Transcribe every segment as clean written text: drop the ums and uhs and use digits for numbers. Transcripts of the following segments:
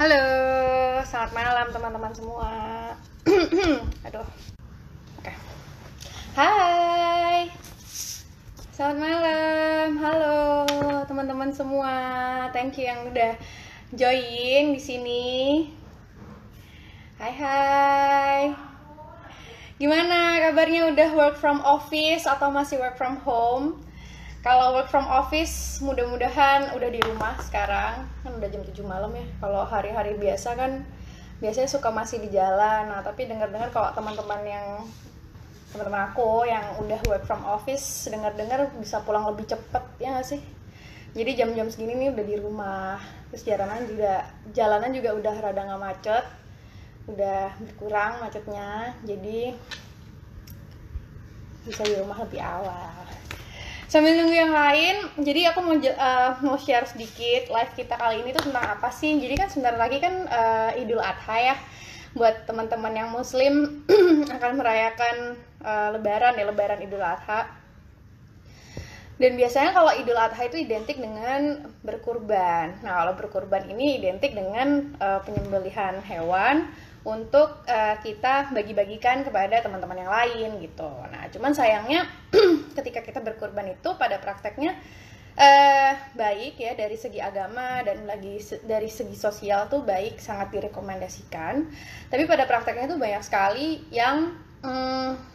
Halo, selamat malam teman-teman semua. Aduh. Oke. Hai. Selamat malam. Halo teman-teman semua. Thank you yang udah join di sini. Hai. Gimana kabarnya, udah work from office atau masih work from home? Kalau work from office, mudah-mudahan udah di rumah sekarang. Kan udah jam 7 malam ya. Kalau hari-hari biasa kan biasanya suka masih di jalan. Nah, tapi dengar-dengar kalau teman-teman aku yang udah work from office, dengar-dengar bisa pulang lebih cepet, ya nggak sih? Jadi jam-jam segini nih udah di rumah. Terus jalanan juga udah rada nggak macet. Udah berkurang macetnya. Jadi bisa di rumah lebih awal. Sambil nunggu yang lain, jadi aku mau share sedikit live kita kali ini tuh tentang apa sih. Jadi kan sebentar lagi kan Idul Adha ya. Buat teman-teman yang muslim akan merayakan Lebaran Idul Adha. Dan biasanya kalau Idul Adha itu identik dengan berkurban. Nah, kalau berkurban ini identik dengan penyembelihan hewan untuk kita bagi-bagikan kepada teman-teman yang lain gitu. Nah, cuman sayangnya ketika kita berkurban itu pada prakteknya baik ya dari segi agama dan dari segi sosial tuh baik, sangat direkomendasikan. Tapi pada prakteknya tuh banyak sekali yang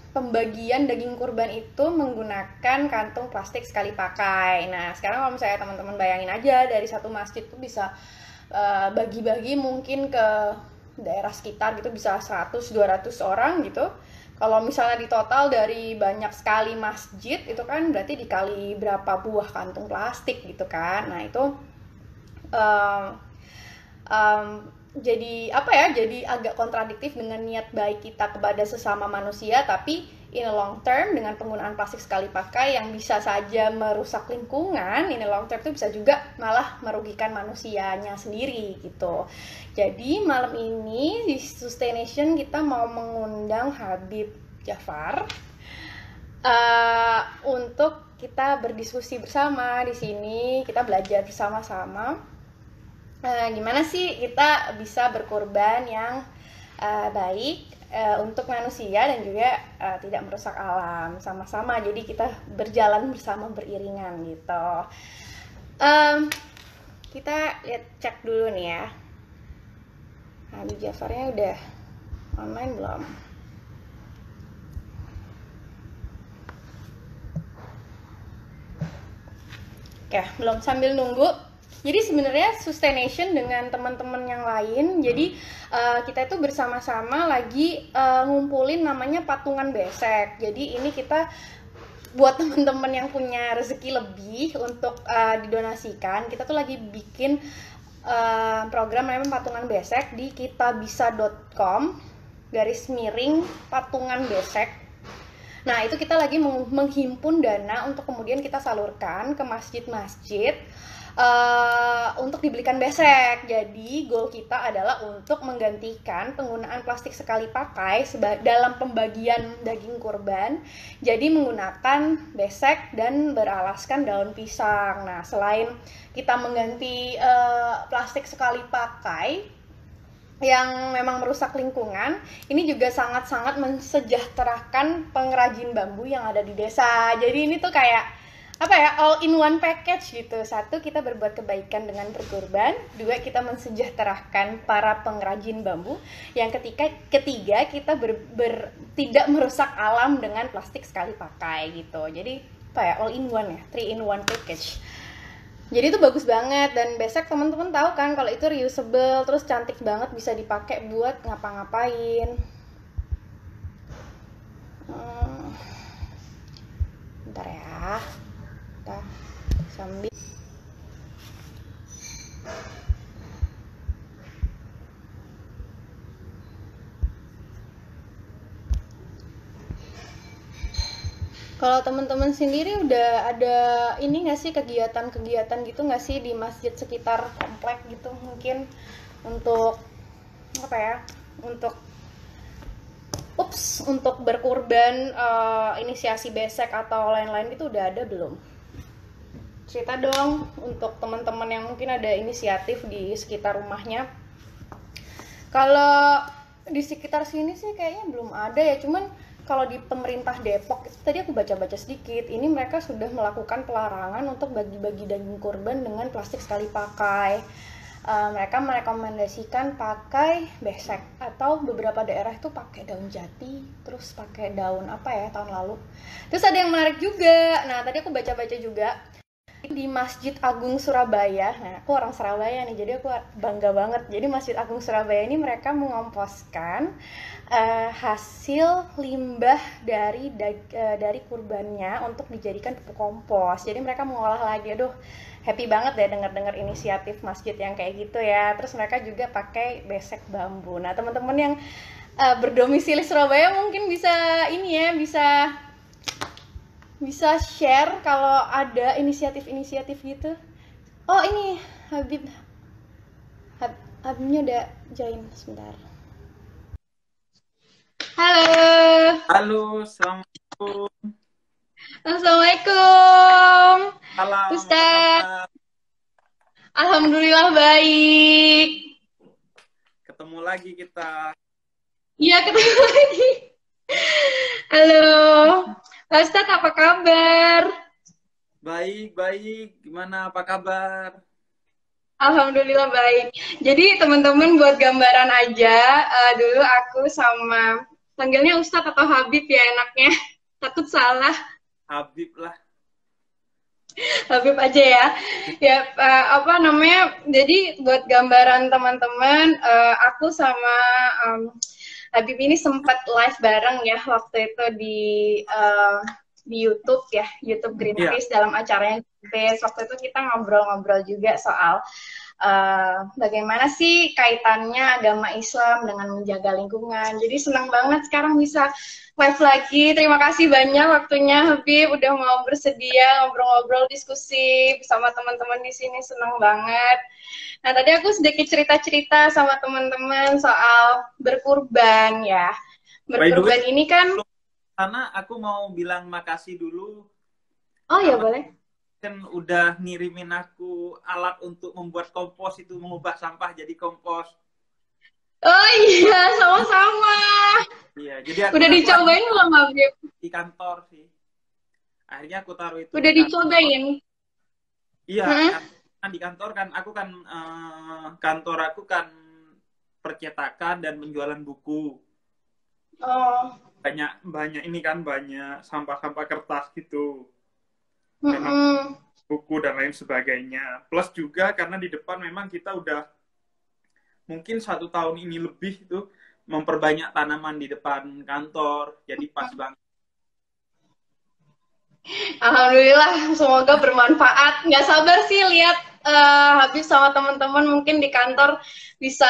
pembagian daging kurban itu menggunakan kantung plastik sekali pakai. Nah, sekarang kalau misalnya teman-teman bayangin aja dari satu masjid tuh bisa bagi-bagi mungkin ke daerah sekitar gitu, bisa 100-200 orang gitu. Kalau misalnya di total dari banyak sekali masjid itu kan berarti dikali berapa buah kantung plastik gitu kan. Nah, itu jadi apa ya, jadi agak kontradiktif dengan niat baik kita kepada sesama manusia, tapi in a long term dengan penggunaan plastik sekali pakai yang bisa saja merusak lingkungan, in a long term itu bisa juga malah merugikan manusianya sendiri gitu. Jadi malam ini di Sustaination kita mau mengundang Habib Jafar untuk kita berdiskusi bersama di sini, kita belajar bersama-sama. Gimana sih kita bisa berkorban yang baik untuk manusia dan juga tidak merusak alam sama-sama. Jadi kita berjalan bersama beriringan gitu. Kita lihat cek dulu nih ya. Habib Jafarnya udah online belum? Oke, belum. Sambil nunggu, jadi sebenarnya Sustaination dengan teman-teman yang lain, jadi kita itu bersama-sama lagi ngumpulin namanya patungan besek. Jadi ini kita buat teman-teman yang punya rezeki lebih untuk didonasikan, kita tuh lagi bikin program namanya patungan besek di kitabisa.com/patungan besek. Nah, itu kita lagi menghimpun dana untuk kemudian kita salurkan ke masjid-masjid untuk dibelikan besek. Jadi goal kita adalah untuk menggantikan penggunaan plastik sekali pakai dalam pembagian daging kurban, jadi menggunakan besek dan beralaskan daun pisang. Nah, selain kita mengganti plastik sekali pakai yang memang merusak lingkungan, ini juga sangat-sangat mensejahterakan pengrajin bambu yang ada di desa. Jadi ini tuh kayak apa ya, all in one package gitu. Satu, kita berbuat kebaikan dengan berkorban. Dua, kita mensejahterakan para pengrajin bambu. Yang ketiga kita tidak merusak alam dengan plastik sekali pakai gitu. Jadi apa ya, all in one ya, 3 in 1 package. Jadi itu bagus banget, dan besek teman-teman tahu kan kalau itu reusable, terus cantik banget, bisa dipakai buat ngapa-ngapain. Bentar ya, kita sambil. Kalau teman-teman sendiri udah ada ini nggak sih, kegiatan-kegiatan gitu nggak sih di masjid sekitar komplek gitu, mungkin untuk apa ya, untuk berkurban, inisiasi besek atau lain-lain itu udah ada belum? Cerita dong untuk teman-teman yang mungkin ada inisiatif di sekitar rumahnya. Kalau di sekitar sini sih kayaknya belum ada ya, cuman kalau di pemerintah Depok itu tadi aku baca-baca sedikit, ini mereka sudah melakukan pelarangan untuk bagi-bagi daging kurban dengan plastik sekali pakai. Mereka merekomendasikan pakai besek atau beberapa daerah itu pakai daun jati, terus pakai daun apa ya tahun lalu. Terus ada yang menarik juga. Nah, tadi aku baca-baca juga di Masjid Agung Surabaya. Nah, aku orang Surabaya nih, jadi aku bangga banget. Jadi Masjid Agung Surabaya ini mereka mengomposkan hasil limbah dari kurbannya untuk dijadikan pupuk kompos. Jadi mereka mengolah lagi. Aduh, happy banget ya dengar-dengar inisiatif masjid yang kayak gitu ya. Terus mereka juga pakai besek bambu. Nah, teman-teman yang berdomisili Surabaya mungkin bisa ini ya, bisa share kalau ada inisiatif-inisiatif gitu. Oh, ini Habibnya udah join sebentar. Halo. Halo, assalamualaikum. Assalamualaikum. Salam, apa Ustadz. kabar? Alhamdulillah baik. Ketemu lagi kita. Iya, ketemu lagi. Halo. Ustadz, apa kabar? Baik, baik. Gimana, apa kabar? Alhamdulillah baik. Jadi teman-teman buat gambaran aja, dulu aku sama panggilnya Ustadz atau Habib ya enaknya. Takut salah. Habib lah. Habib aja ya. Ya apa namanya? Jadi buat gambaran teman-teman, aku sama Habib ini sempat live bareng ya waktu itu di YouTube ya, YouTube Iya, Greenpeace dalam acaranya Greenpeace. Waktu itu kita ngobrol-ngobrol juga soal bagaimana sih kaitannya agama Islam dengan menjaga lingkungan. Jadi senang banget sekarang bisa live lagi. Terima kasih banyak waktunya Habib udah mau bersedia ngobrol-ngobrol diskusi bersama teman-teman di sini, senang banget. Nah, tadi aku sedikit cerita-cerita sama teman-teman soal berkurban ya. by the way, Berkurban ini kan, karena aku mau bilang makasih dulu oh ya karena boleh. kan udah ngirimin aku alat untuk membuat kompos itu, mengubah sampah jadi kompos. Oh iya, sama-sama. Iya, jadi aku Udah kan dicobain belum Habib? di kantor sih. Akhirnya aku taruh itu Udah di kantor. dicobain? Iya, Hmm? kan di kantor kan aku kan kantor aku kan percetakan dan penjualan buku. Oh. Banyak banyak ini kan banyak sampah-sampah kertas gitu. Memang Mm-mm. buku dan lain sebagainya. Plus juga karena di depan memang kita udah mungkin 1 tahun ini lebih itu memperbanyak tanaman di depan kantor. Jadi pas banget. Alhamdulillah, semoga bermanfaat. Nggak sabar sih lihat Habib sama teman-teman mungkin di kantor bisa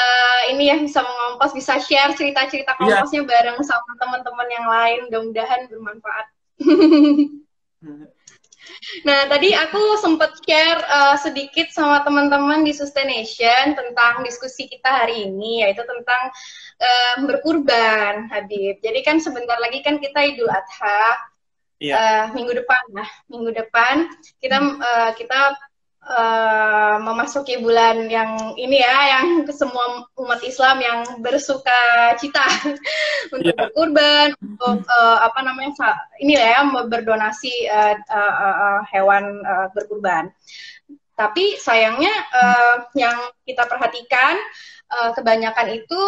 ini ya, bisa mengompos, bisa share cerita-cerita Iya. komposnya bareng sama teman-teman yang lain. Mudah-mudahan bermanfaat. Nah, tadi aku sempat share sedikit sama teman-teman di Sustaination tentang diskusi kita hari ini, yaitu tentang berkurban, Habib. Jadi kan sebentar lagi kan kita Idul Adha, Iya. minggu depan lah. Minggu depan kita memasuki bulan yang ini ya, yang ke semua umat Islam yang bersuka cita untuk Iya. berkurban, untuk apa namanya ini ya berdonasi hewan berkurban. Tapi sayangnya yang kita perhatikan kebanyakan itu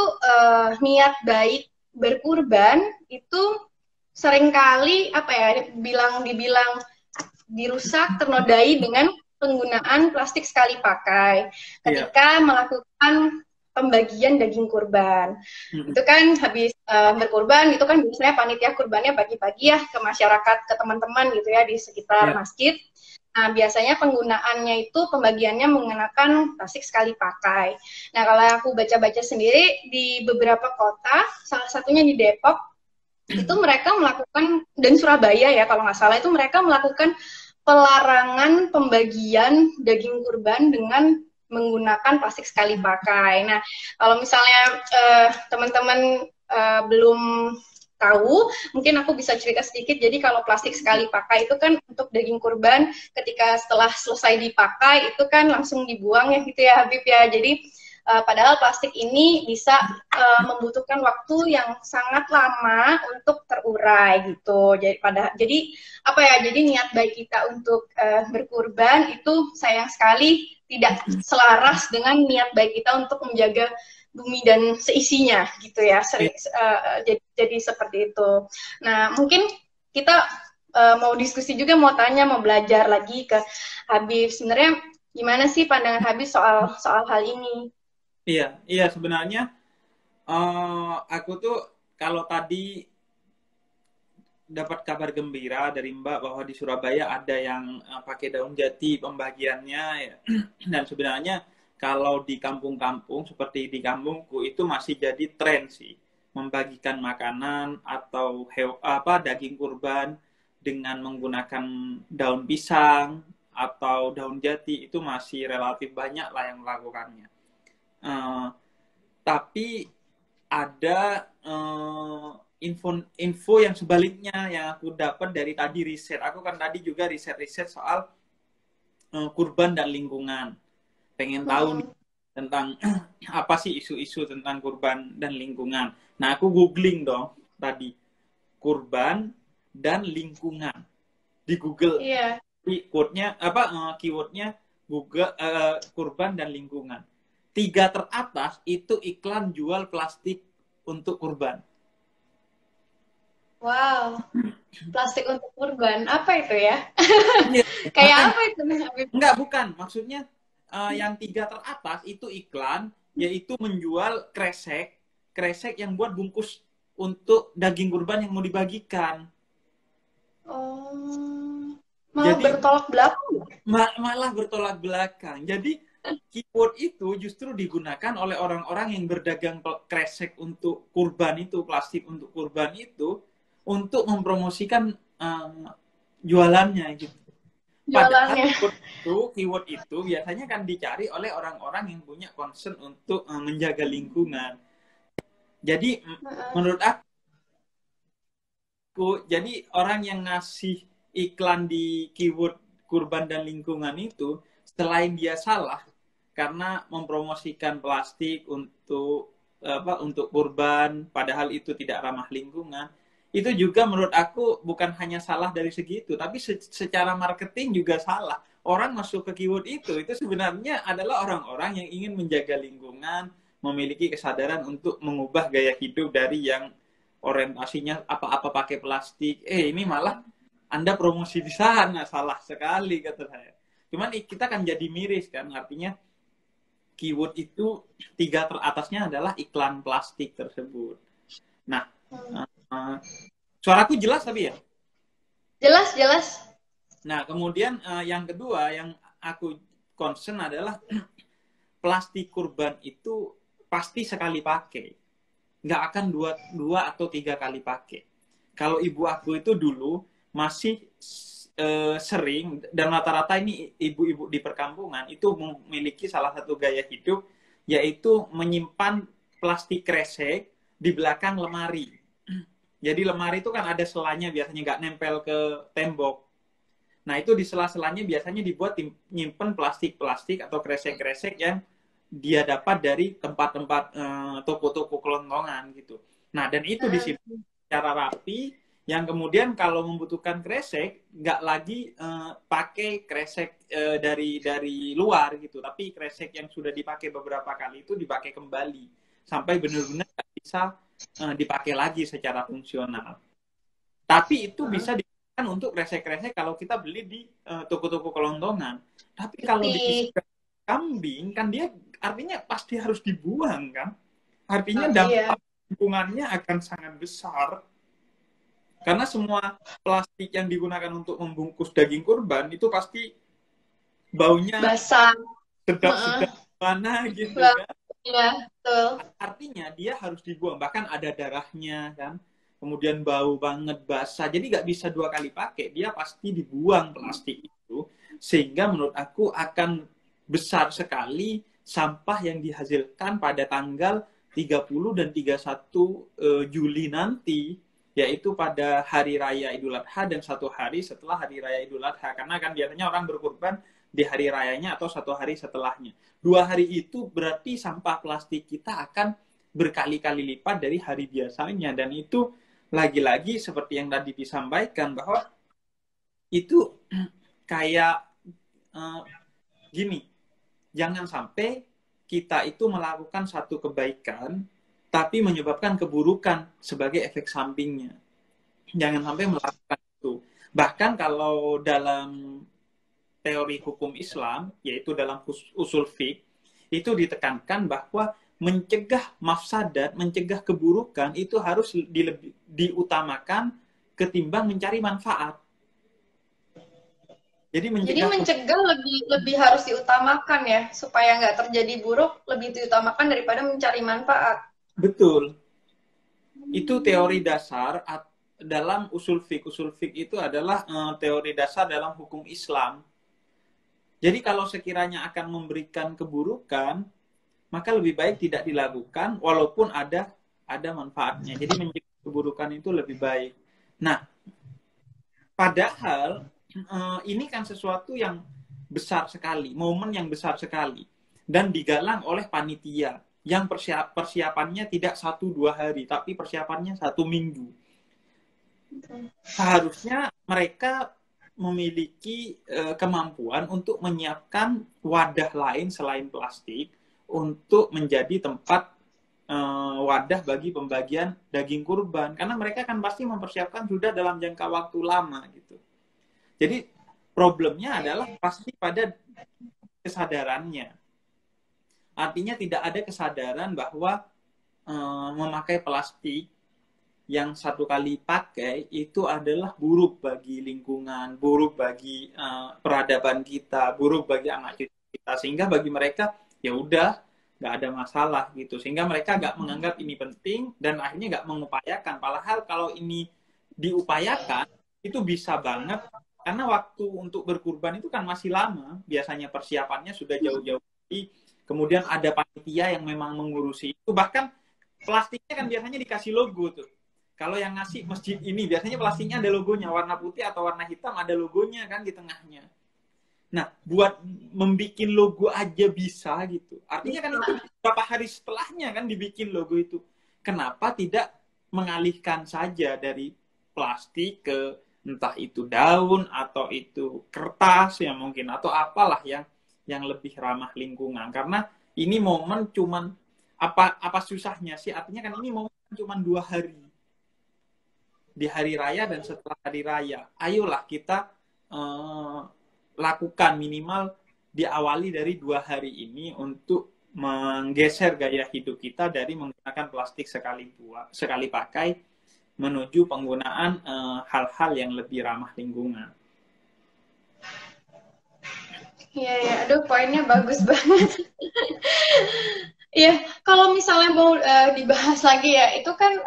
niat baik berkurban itu seringkali apa ya dibilang dirusak, ternodai dengan penggunaan plastik sekali pakai Iya. ketika melakukan pembagian daging kurban. Mm-mm. Itu kan habis berkurban itu kan biasanya panitia kurbannya bagi-bagi ya ke masyarakat, ke teman-teman gitu ya di sekitar Iya. masjid. Nah, biasanya penggunaannya itu pembagiannya menggunakan plastik sekali pakai. Nah, kalau aku baca-baca sendiri di beberapa kota, salah satunya di Depok, itu mereka melakukan, dan Surabaya ya kalau nggak salah, itu mereka melakukan pelarangan pembagian daging kurban dengan menggunakan plastik sekali pakai. Nah, kalau misalnya teman-teman belum tahu, mungkin aku bisa cerita sedikit. Jadi kalau plastik sekali pakai itu kan untuk daging kurban, ketika setelah selesai dipakai itu kan langsung dibuang ya gitu ya Habib ya. Jadi Padahal plastik ini bisa membutuhkan waktu yang sangat lama untuk terurai gitu. Jadi apa ya? Jadi niat baik kita untuk berkurban itu sayang sekali tidak selaras dengan niat baik kita untuk menjaga bumi dan seisinya gitu ya. Jadi seperti itu. Nah, mungkin kita mau diskusi juga, mau tanya, mau belajar lagi ke Habib. Sebenarnya gimana sih pandangan Habib soal hal ini? Iya sebenarnya aku tuh kalau tadi dapat kabar gembira dari Mbak bahwa di Surabaya ada yang pakai daun jati pembagiannya ya. Dan sebenarnya kalau di kampung-kampung seperti di kampungku itu masih jadi tren sih membagikan makanan atau daging kurban dengan menggunakan daun pisang atau daun jati, itu masih relatif banyak lah yang melakukannya. Tapi ada info yang sebaliknya yang aku dapat dari tadi riset. Aku kan tadi juga riset soal kurban dan lingkungan. Pengen tahu nih tentang apa sih isu-isu tentang kurban dan lingkungan. Nah, aku googling dong tadi kurban dan lingkungan di Google. Iya. Keywordnya Google kurban dan lingkungan. 3 teratas itu iklan jual plastik untuk kurban. Wow, plastik untuk kurban, apa itu ya? Kayak apa itu? Enggak, bukan. Maksudnya yang 3 teratas itu iklan, yaitu menjual kresek yang buat bungkus untuk daging kurban yang mau dibagikan. Oh, malah bertolak belakang? Malah bertolak belakang. Jadi keyword itu justru digunakan oleh orang-orang yang berdagang kresek untuk kurban itu, plastik untuk kurban itu, untuk mempromosikan jualannya gitu. Padahal keyword itu biasanya kan dicari oleh orang-orang yang punya concern untuk menjaga lingkungan. Jadi menurut aku, jadi orang yang ngasih iklan di keyword kurban dan lingkungan itu, selain dia salah karena mempromosikan plastik untuk kurban, padahal itu tidak ramah lingkungan, itu juga menurut aku bukan hanya salah dari segi itu, tapi secara marketing juga salah. Orang masuk ke keyword itu sebenarnya adalah orang-orang yang ingin menjaga lingkungan, memiliki kesadaran untuk mengubah gaya hidup dari yang orientasinya apa-apa pakai plastik. Ini malah Anda promosi di sana, salah sekali kata saya. Cuman kita kan jadi miris kan, artinya keyword itu 3 teratasnya adalah iklan plastik tersebut. Nah, suaraku jelas tapi ya? Jelas. Nah, kemudian yang kedua yang aku concern adalah plastik kurban itu pasti sekali pakai. Nggak akan dua atau 3 kali pakai. Kalau ibu aku itu dulu masih sering, dan rata-rata ini ibu-ibu di perkampungan itu memiliki salah satu gaya hidup, yaitu menyimpan plastik kresek di belakang lemari. Jadi lemari itu kan ada selanya, biasanya nggak nempel ke tembok. Nah, itu di sela-selanya biasanya dibuat nyimpen plastik-plastik atau kresek-kresek yang dia dapat dari tempat-tempat toko-toko kelontongan gitu. Nah, dan itu disimpan secara rapi, yang kemudian kalau membutuhkan kresek, nggak lagi pakai kresek dari luar gitu, tapi kresek yang sudah dipakai beberapa kali itu dipakai kembali, sampai benar-benar bisa dipakai lagi secara fungsional. Tapi itu bisa digunakan untuk kresek-kresek kalau kita beli di toko-toko kelontongan. Tapi kalau di kambing, kan dia artinya pasti harus dibuang kan. Artinya dampak lingkungannya akan sangat besar. Karena semua plastik yang digunakan untuk membungkus daging kurban itu pasti baunya basah, sedap-sedap mana gitu kan. Iya, betul. Artinya dia harus dibuang, bahkan ada darahnya kan, kemudian bau banget, basah, jadi nggak bisa 2 kali pakai, dia pasti dibuang plastik itu, sehingga menurut aku akan besar sekali sampah yang dihasilkan pada tanggal 30 dan 31 Juli nanti, yaitu pada hari raya Idul Adha dan 1 hari setelah hari raya Idul Adha, karena kan biasanya orang berkurban di hari rayanya atau 1 hari setelahnya. 2 hari itu berarti sampah plastik kita akan berkali-kali lipat dari hari biasanya. Dan itu lagi-lagi seperti yang tadi disampaikan bahwa itu kayak gini, jangan sampai kita itu melakukan satu kebaikan tapi menyebabkan keburukan sebagai efek sampingnya. Jangan sampai melakukan itu. Bahkan kalau dalam teori hukum Islam, yaitu dalam usul fiqh, itu ditekankan bahwa mencegah mafsadat, mencegah keburukan itu harus diutamakan ketimbang mencari manfaat. Jadi mencegah lebih harus diutamakan ya, supaya nggak terjadi buruk, lebih diutamakan daripada mencari manfaat. Betul. Itu teori dasar dalam usul fiqh. Usul fiqh itu adalah teori dasar dalam hukum Islam. Jadi kalau sekiranya akan memberikan keburukan, maka lebih baik tidak dilakukan walaupun ada manfaatnya. Jadi mencegah keburukan itu lebih baik. Nah, padahal ini kan sesuatu yang besar sekali, momen yang besar sekali, dan digalang oleh panitia yang persiapannya tidak 1-2 hari, tapi persiapannya 1 minggu. Seharusnya mereka memiliki kemampuan untuk menyiapkan wadah lain selain plastik untuk menjadi tempat wadah bagi pembagian daging kurban, karena mereka kan pasti mempersiapkan sudah dalam jangka waktu lama gitu. Jadi problemnya adalah pasti pada kesadarannya. Artinya tidak ada kesadaran bahwa memakai plastik yang 1 kali pakai itu adalah buruk bagi lingkungan, buruk bagi peradaban kita, buruk bagi anak cucu kita. Sehingga bagi mereka ya udah nggak ada masalah gitu. Sehingga mereka nggak menganggap ini penting dan akhirnya nggak mengupayakan. Padahal kalau ini diupayakan itu bisa banget. Karena waktu untuk berkurban itu kan masih lama. Biasanya persiapannya sudah jauh-jauh. Kemudian ada panitia yang memang mengurusi itu. Bahkan plastiknya kan biasanya dikasih logo tuh. Kalau yang ngasih masjid ini, biasanya plastiknya ada logonya. Warna putih atau warna hitam ada logonya kan di tengahnya. Nah, buat membuat logo aja bisa gitu. Artinya kan itu beberapa hari setelahnya kan dibikin logo itu. Kenapa tidak mengalihkan saja dari plastik ke entah itu daun atau itu kertas ya mungkin atau apalah yang lebih ramah lingkungan, karena ini momen cuman apa susahnya sih, artinya kan ini momen cuman 2 hari di hari raya dan setelah hari raya. Ayolah kita lakukan minimal diawali dari 2 hari ini untuk menggeser gaya hidup kita dari menggunakan plastik sekali pakai menuju penggunaan hal-hal yang lebih ramah lingkungan. Iya, ya, aduh poinnya bagus banget. Iya, kalau misalnya mau dibahas lagi ya, itu kan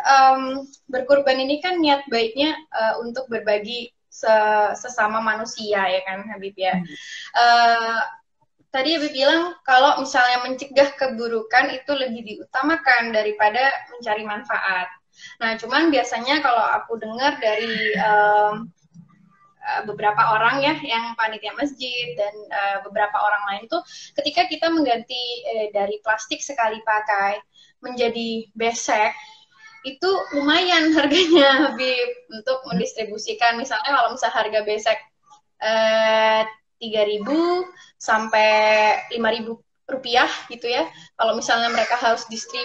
berkurban ini kan niat baiknya untuk berbagi sesama manusia ya kan Habib ya. Tadi Habib bilang kalau misalnya mencegah keburukan itu lebih diutamakan daripada mencari manfaat. Nah, cuman biasanya kalau aku dengar dari beberapa orang ya, yang panitia masjid dan beberapa orang lain tuh, ketika kita mengganti dari plastik sekali pakai menjadi besek, itu lumayan harganya Habib untuk mendistribusikan. Misalnya kalau misalnya harga besek 3.000 sampai 5.000 rupiah gitu ya. Kalau misalnya mereka harus 3.000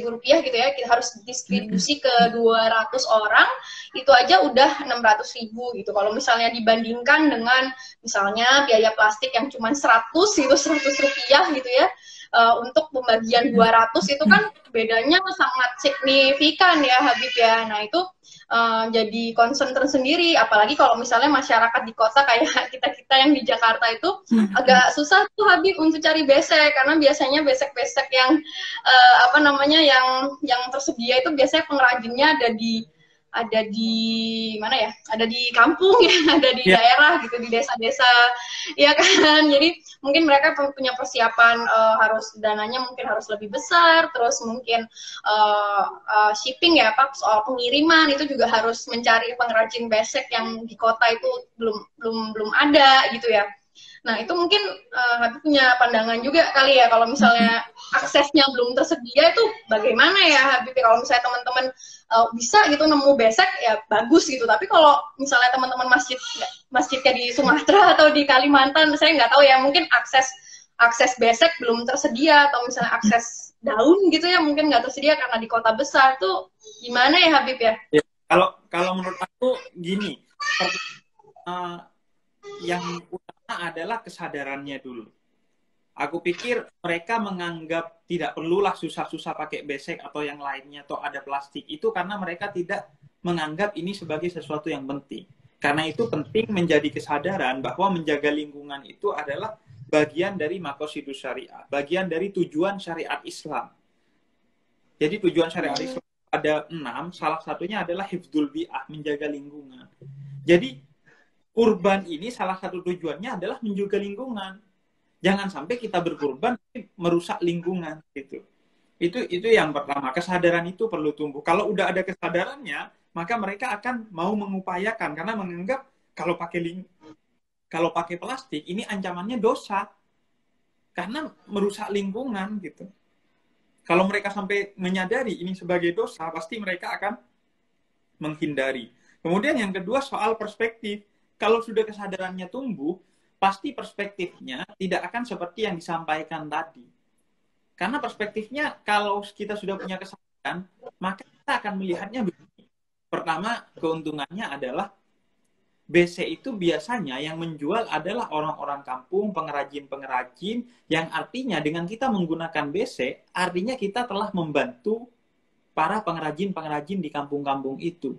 rupiah gitu ya, kita harus distribusi ke 200 orang, itu aja udah 600.000 gitu. Kalau misalnya dibandingkan dengan misalnya biaya plastik yang cuma 100 rupiah gitu ya, untuk pembagian 200 itu kan bedanya sangat signifikan ya Habib ya. Nah itu jadi concern tersendiri, apalagi kalau misalnya masyarakat di kota kayak kita-kita yang di Jakarta itu agak susah tuh Habib untuk cari besek, karena biasanya besek-besek yang yang tersedia itu biasanya pengrajinnya ada di mana ya? Ada di kampung ya, ada di daerah gitu, di desa-desa, ya kan. Jadi mungkin mereka punya persiapan dananya mungkin harus lebih besar, terus mungkin shipping ya Pak, soal pengiriman itu juga harus mencari pengrajin besek yang di kota itu belum ada gitu ya. Nah, itu mungkin Habib punya pandangan juga kali ya, kalau misalnya aksesnya belum tersedia itu bagaimana ya Habib? Kalau misalnya teman-teman bisa gitu nemu besek ya bagus gitu. Tapi kalau misalnya teman-teman masjidnya di Sumatera atau di Kalimantan, saya nggak tahu ya, mungkin akses besek belum tersedia, atau misalnya akses daun gitu ya mungkin nggak tersedia karena di kota besar tuh, gimana ya Habib ya? Ya, kalau menurut aku gini, yang utama adalah kesadarannya dulu. Aku pikir mereka menganggap tidak perlulah susah-susah pakai besek atau yang lainnya atau ada plastik itu karena mereka tidak menganggap ini sebagai sesuatu yang penting. Karena itu penting menjadi kesadaran bahwa menjaga lingkungan itu adalah bagian dari maqasidus syariah, bagian dari tujuan syariat Islam. Jadi tujuan syariat Islam ada 6, salah satunya adalah hifdzul bi'ah, menjaga lingkungan. Jadi kurban ini salah satu tujuannya adalah menjaga lingkungan. Jangan sampai kita berkurban merusak lingkungan gitu. Itu yang pertama, kesadaran itu perlu tumbuh. Kalau udah ada kesadarannya, maka mereka akan mau mengupayakan karena menganggap kalau pakai plastik ini ancamannya dosa. Karena merusak lingkungan gitu. Kalau mereka sampai menyadari ini sebagai dosa, pasti mereka akan menghindari. Kemudian yang kedua soal perspektif. Kalau sudah kesadarannya tumbuh, pasti perspektifnya tidak akan seperti yang disampaikan tadi. Karena perspektifnya kalau kita sudah punya kesadaran, maka kita akan melihatnya begini. Pertama, keuntungannya adalah BC itu biasanya yang menjual adalah orang-orang kampung, pengrajin-pengrajin, yang artinya dengan kita menggunakan BC, artinya kita telah membantu para pengrajin-pengrajin di kampung-kampung itu.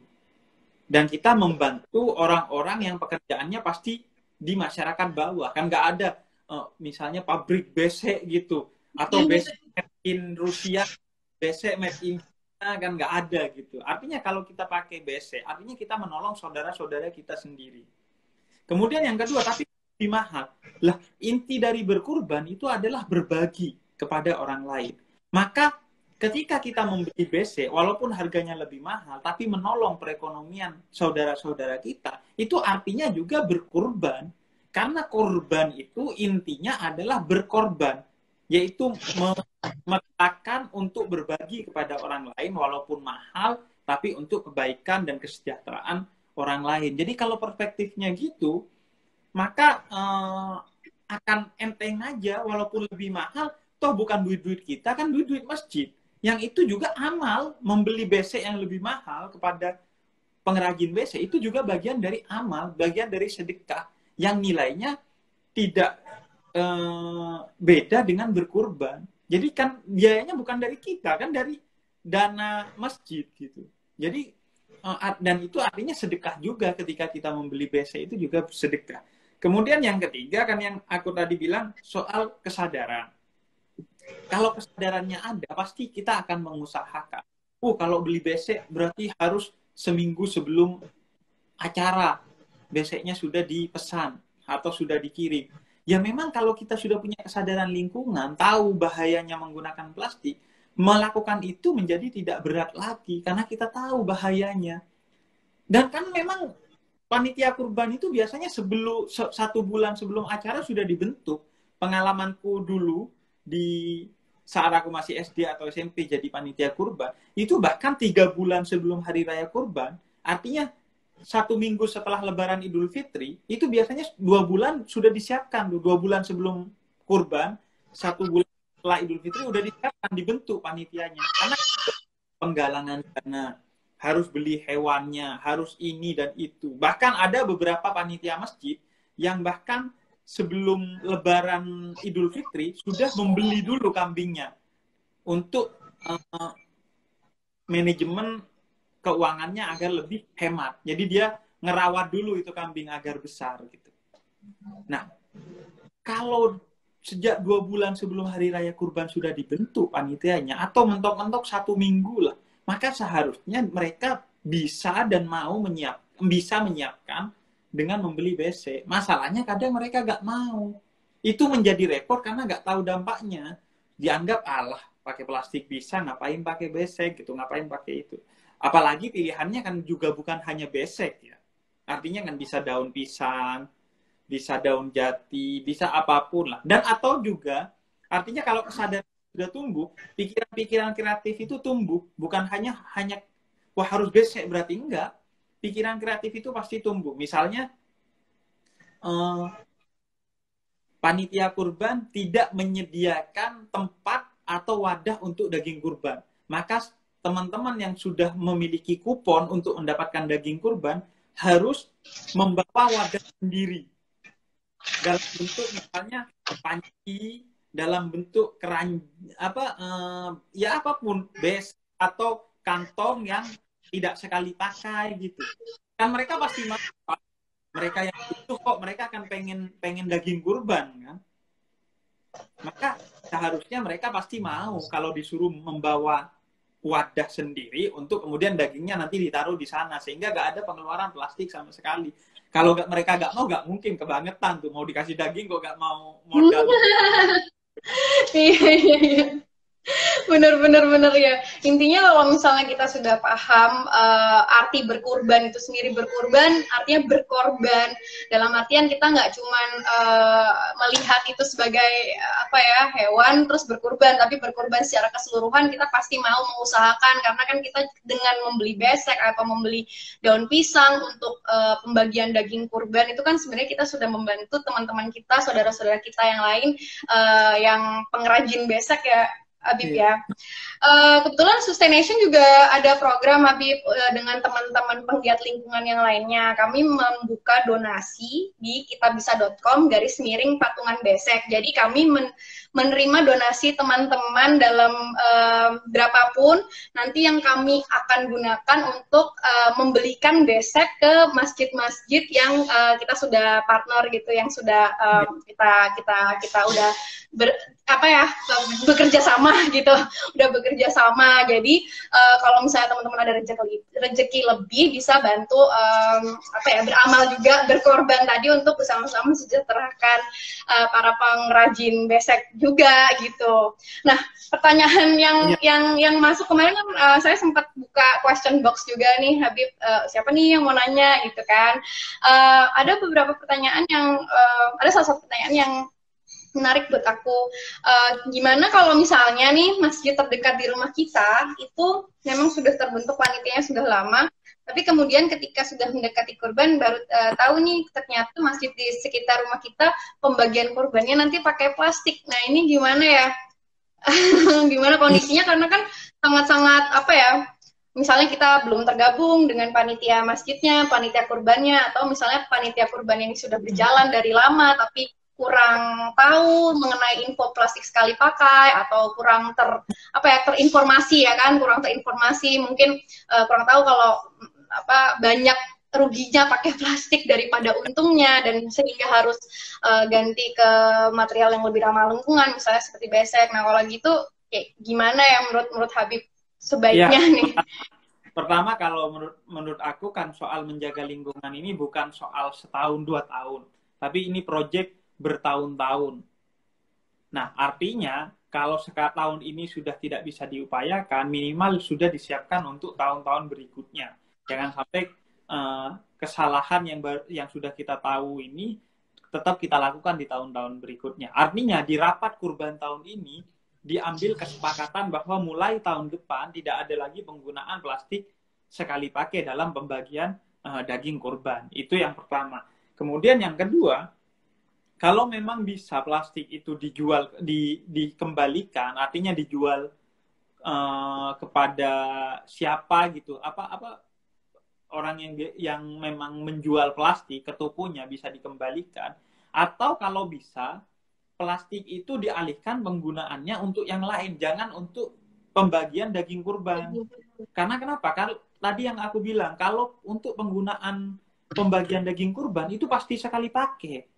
Dan kita membantu orang-orang yang pekerjaannya pasti di masyarakat bawah. Kan nggak ada misalnya pabrik BC gitu. Atau BC made in Rusia, BC made in China, kan nggak ada gitu. Artinya kalau kita pakai BC, artinya kita menolong saudara-saudara kita sendiri. Kemudian yang kedua, tapi lebih mahal. Lah, inti dari berkurban itu adalah berbagi kepada orang lain. Maka ketika kita membeli BC, walaupun harganya lebih mahal, tapi menolong perekonomian saudara-saudara kita, itu artinya juga berkurban. Karena korban itu intinya adalah berkorban, yaitu meletakkan untuk berbagi kepada orang lain, walaupun mahal, tapi untuk kebaikan dan kesejahteraan orang lain. Jadi kalau perspektifnya gitu, maka akan enteng aja, walaupun lebih mahal, toh bukan duit-duit kita, kan duit-duit masjid. Yang itu juga amal, membeli BC yang lebih mahal kepada pengrajin BC, itu juga bagian dari amal, bagian dari sedekah, yang nilainya tidak beda dengan berkurban. Jadi kan biayanya bukan dari kita, kan dari dana masjid gitu. Jadi, dan itu artinya sedekah juga ketika kita membeli BC itu juga sedekah. Kemudian yang ketiga, kan yang aku tadi bilang, soal kesadaran. Kalau kesadarannya ada, pasti kita akan mengusahakan. Kalau beli BC berarti harus seminggu sebelum acara BC-nya sudah dipesan atau sudah dikirim. Ya memang kalau kita sudah punya kesadaran lingkungan, tahu bahayanya menggunakan plastik, melakukan itu menjadi tidak berat lagi karena kita tahu bahayanya. Dan kan memang panitia kurban itu biasanya sebelum 1 bulan sebelum acara sudah dibentuk. Pengalamanku dulu di saat aku masih SD atau SMP jadi panitia kurban, itu bahkan 3 bulan sebelum hari raya kurban, artinya 1 minggu setelah Lebaran Idul Fitri, itu biasanya 2 bulan sudah disiapkan. 2 bulan sebelum kurban, 1 bulan setelah Idul Fitri udah disiapkan, dibentuk panitianya. Karena penggalangan dana, harus beli hewannya, harus ini dan itu. Bahkan ada beberapa panitia masjid yang bahkan sebelum Lebaran Idul Fitri sudah membeli dulu kambingnya untuk manajemen keuangannya agar lebih hemat. Jadi dia ngerawat dulu itu kambing agar besar gitu. Nah, kalau sejak 2 bulan sebelum hari raya kurban sudah dibentuk panitianya atau mentok-mentok 1 minggu lah, maka seharusnya mereka bisa dan mau bisa menyiapkan dengan membeli BC. Masalahnya kadang mereka nggak mau. Itu menjadi repot karena nggak tahu dampaknya. Dianggap, alah, pakai plastik bisa, ngapain pakai BC gitu, ngapain pakai itu. Apalagi pilihannya kan juga bukan hanya BC ya. Artinya kan bisa daun pisang, bisa daun jati, bisa apapun lah. Dan atau juga, artinya kalau kesadaran sudah tumbuh, pikiran-pikiran kreatif itu tumbuh. Bukan hanya wah harus besek, berarti enggak. Pikiran kreatif itu pasti tumbuh. Misalnya, panitia kurban tidak menyediakan tempat atau wadah untuk daging kurban. Maka teman-teman yang sudah memiliki kupon untuk mendapatkan daging kurban harus membawa wadah sendiri. Dalam bentuk misalnya panci, dalam bentuk ya apapun, bes atau kantong yang tidak sekali pakai gitu. Kan mereka pasti mau, mereka yang itu kok mereka akan pengen daging kurban kan. Maka seharusnya mereka pasti mau kalau disuruh membawa wadah sendiri untuk kemudian dagingnya nanti ditaruh di sana sehingga nggak ada pengeluaran plastik sama sekali. Kalau mereka nggak mau, nggak mungkin, kebangetan tuh mau dikasih daging kok nggak mau modal. Iya, iya, iya. Bener ya. Intinya kalau misalnya kita sudah paham arti berkurban itu sendiri, berkurban artinya berkorban. Dalam artian kita nggak cuman melihat itu sebagai apa ya, hewan terus berkurban, tapi berkurban secara keseluruhan kita pasti mau mengusahakan, karena kan kita dengan membeli besek atau membeli daun pisang untuk pembagian daging kurban itu kan sebenarnya kita sudah membantu teman-teman kita, saudara-saudara kita yang lain yang pengrajin besek ya, Habib ya. Kebetulan Sustaination juga ada program Habib dengan teman-teman penggiat lingkungan yang lainnya. Kami membuka donasi di kitabisa.com/patungan besek. Jadi kami menerima donasi teman-teman dalam berapapun nanti yang kami akan gunakan untuk membelikan besek ke masjid-masjid yang kita sudah partner gitu, yang sudah kita udah bekerja sama gitu, udah bekerja sama. Jadi kalau misalnya teman-teman ada rezeki lebih bisa bantu beramal juga, berkorban tadi untuk bersama-sama mensejahterakan para pengrajin besek juga gitu. Nah, pertanyaan yang masuk kemarin kan saya sempat buka question box juga nih, Habib, siapa nih yang mau nanya gitu kan. Ada beberapa pertanyaan yang ada salah satu pertanyaan yang menarik buat aku. Gimana kalau misalnya nih masjid terdekat di rumah kita itu memang sudah terbentuk panitianya sudah lama, tapi kemudian ketika sudah mendekati kurban baru tahu nih ternyata masjid di sekitar rumah kita pembagian kurbannya nanti pakai plastik. Nah, ini gimana ya? Gimana kondisinya, karena kan sangat-sangat misalnya kita belum tergabung dengan panitia masjidnya, panitia kurbannya, atau misalnya panitia kurban yang sudah berjalan dari lama tapi kurang tahu mengenai info plastik sekali pakai, atau kurang terinformasi ya kan, kurang terinformasi, mungkin kurang tahu kalau banyak ruginya pakai plastik daripada untungnya, dan sehingga harus ganti ke material yang lebih ramah lingkungan, misalnya seperti besek. Nah, kalau gitu gimana ya menurut Habib sebaiknya nih? Pertama, kalau menurut aku kan soal menjaga lingkungan ini bukan soal setahun 2 tahun, tapi ini proyek bertahun-tahun. Nah, artinya kalau tahun ini sudah tidak bisa diupayakan, minimal sudah disiapkan untuk tahun-tahun berikutnya. Jangan sampai kesalahan yang sudah kita tahu ini tetap kita lakukan di tahun-tahun berikutnya. Artinya di rapat kurban tahun ini diambil kesepakatan bahwa mulai tahun depan tidak ada lagi penggunaan plastik sekali pakai dalam pembagian daging kurban. Itu yang pertama. Kemudian yang kedua, kalau memang bisa plastik itu dijual, dikembalikan, artinya dijual kepada siapa gitu, orang yang memang menjual plastik ke tokonya bisa dikembalikan, atau kalau bisa plastik itu dialihkan penggunaannya untuk yang lain, jangan untuk pembagian daging kurban. Karena kenapa? Karena tadi yang aku bilang, kalau untuk penggunaan pembagian daging kurban itu pasti sekali pakai.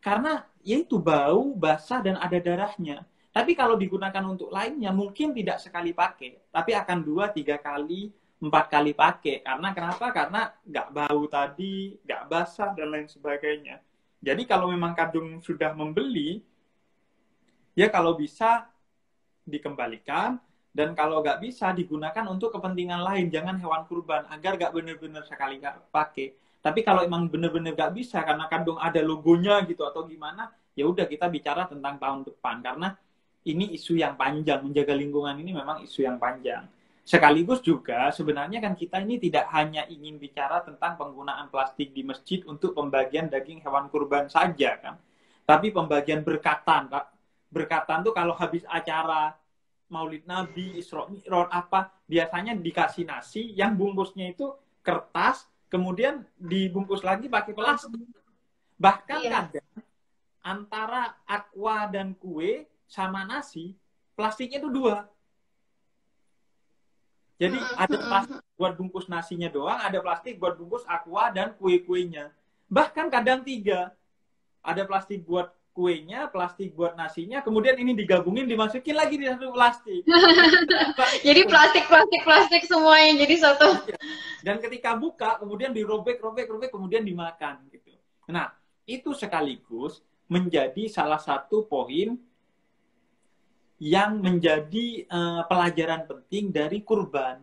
Karena yaitu bau, basah, dan ada darahnya. Tapi kalau digunakan untuk lainnya, mungkin tidak sekali pakai. Tapi akan 2, 3 kali, 4 kali pakai. Karena kenapa? Karena nggak bau tadi, nggak basah, dan lain sebagainya. Jadi kalau memang kadung sudah membeli, ya kalau bisa dikembalikan. Dan kalau nggak bisa, digunakan untuk kepentingan lain. Jangan hewan kurban, agar nggak benar-benar sekali nggak pakai. Tapi kalau emang benar-benar nggak bisa, karena kadang ada logonya gitu atau gimana, ya udah kita bicara tentang tahun depan. Karena ini isu yang panjang, menjaga lingkungan ini memang isu yang panjang. Sekaligus juga sebenarnya kan kita ini tidak hanya ingin bicara tentang penggunaan plastik di masjid untuk pembagian daging hewan kurban saja kan. Tapi pembagian berkatan, Kak. Berkatan tuh kalau habis acara Maulid Nabi, Isra Mi'raj apa, biasanya dikasih nasi yang bungkusnya itu kertas, kemudian dibungkus lagi pakai plastik. Bahkan kadang antara aqua dan kue sama nasi, plastiknya itu 2. Jadi ada plastik buat bungkus nasinya doang, ada plastik buat bungkus aqua dan kue-kuenya. Bahkan kadang 3. Ada plastik buat kuenya, plastik buat nasinya, kemudian ini digabungin, dimasukin lagi di satu plastik. Jadi plastik semuanya jadi satu. Dan ketika buka, kemudian dirobek, kemudian dimakan gitu. Nah, itu sekaligus menjadi salah satu poin yang menjadi pelajaran penting dari kurban.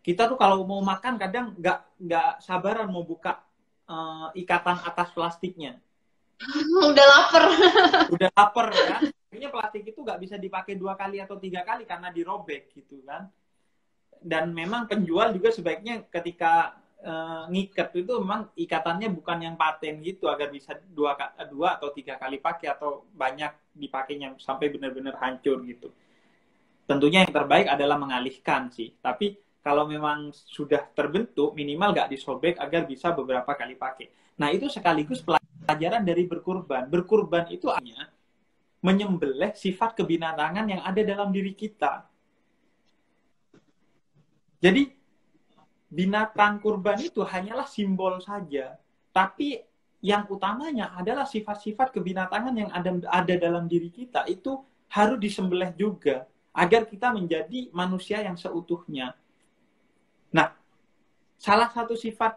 Kita tuh kalau mau makan kadang nggak sabaran mau buka ikatan atas plastiknya. Udah lapar kan. Akhirnya plastik itu nggak bisa dipakai 2 kali atau 3 kali karena dirobek gitu kan. Dan memang penjual juga sebaiknya ketika ngikat itu memang ikatannya bukan yang paten gitu agar bisa 2 atau 3 kali pakai atau banyak dipakainya sampai benar-benar hancur gitu. Tentunya yang terbaik adalah mengalihkan sih. Tapi kalau memang sudah terbentuk minimal nggak disobek agar bisa beberapa kali pakai. Nah itu sekaligus pelajaran dari berkurban. Berkurban itu hanya menyembelih sifat kebinatangan yang ada dalam diri kita. Jadi binatang kurban itu hanyalah simbol saja. Tapi yang utamanya adalah sifat-sifat kebinatangan yang ada dalam diri kita. Itu harus disembelih juga. Agar kita menjadi manusia yang seutuhnya. Nah, salah satu sifat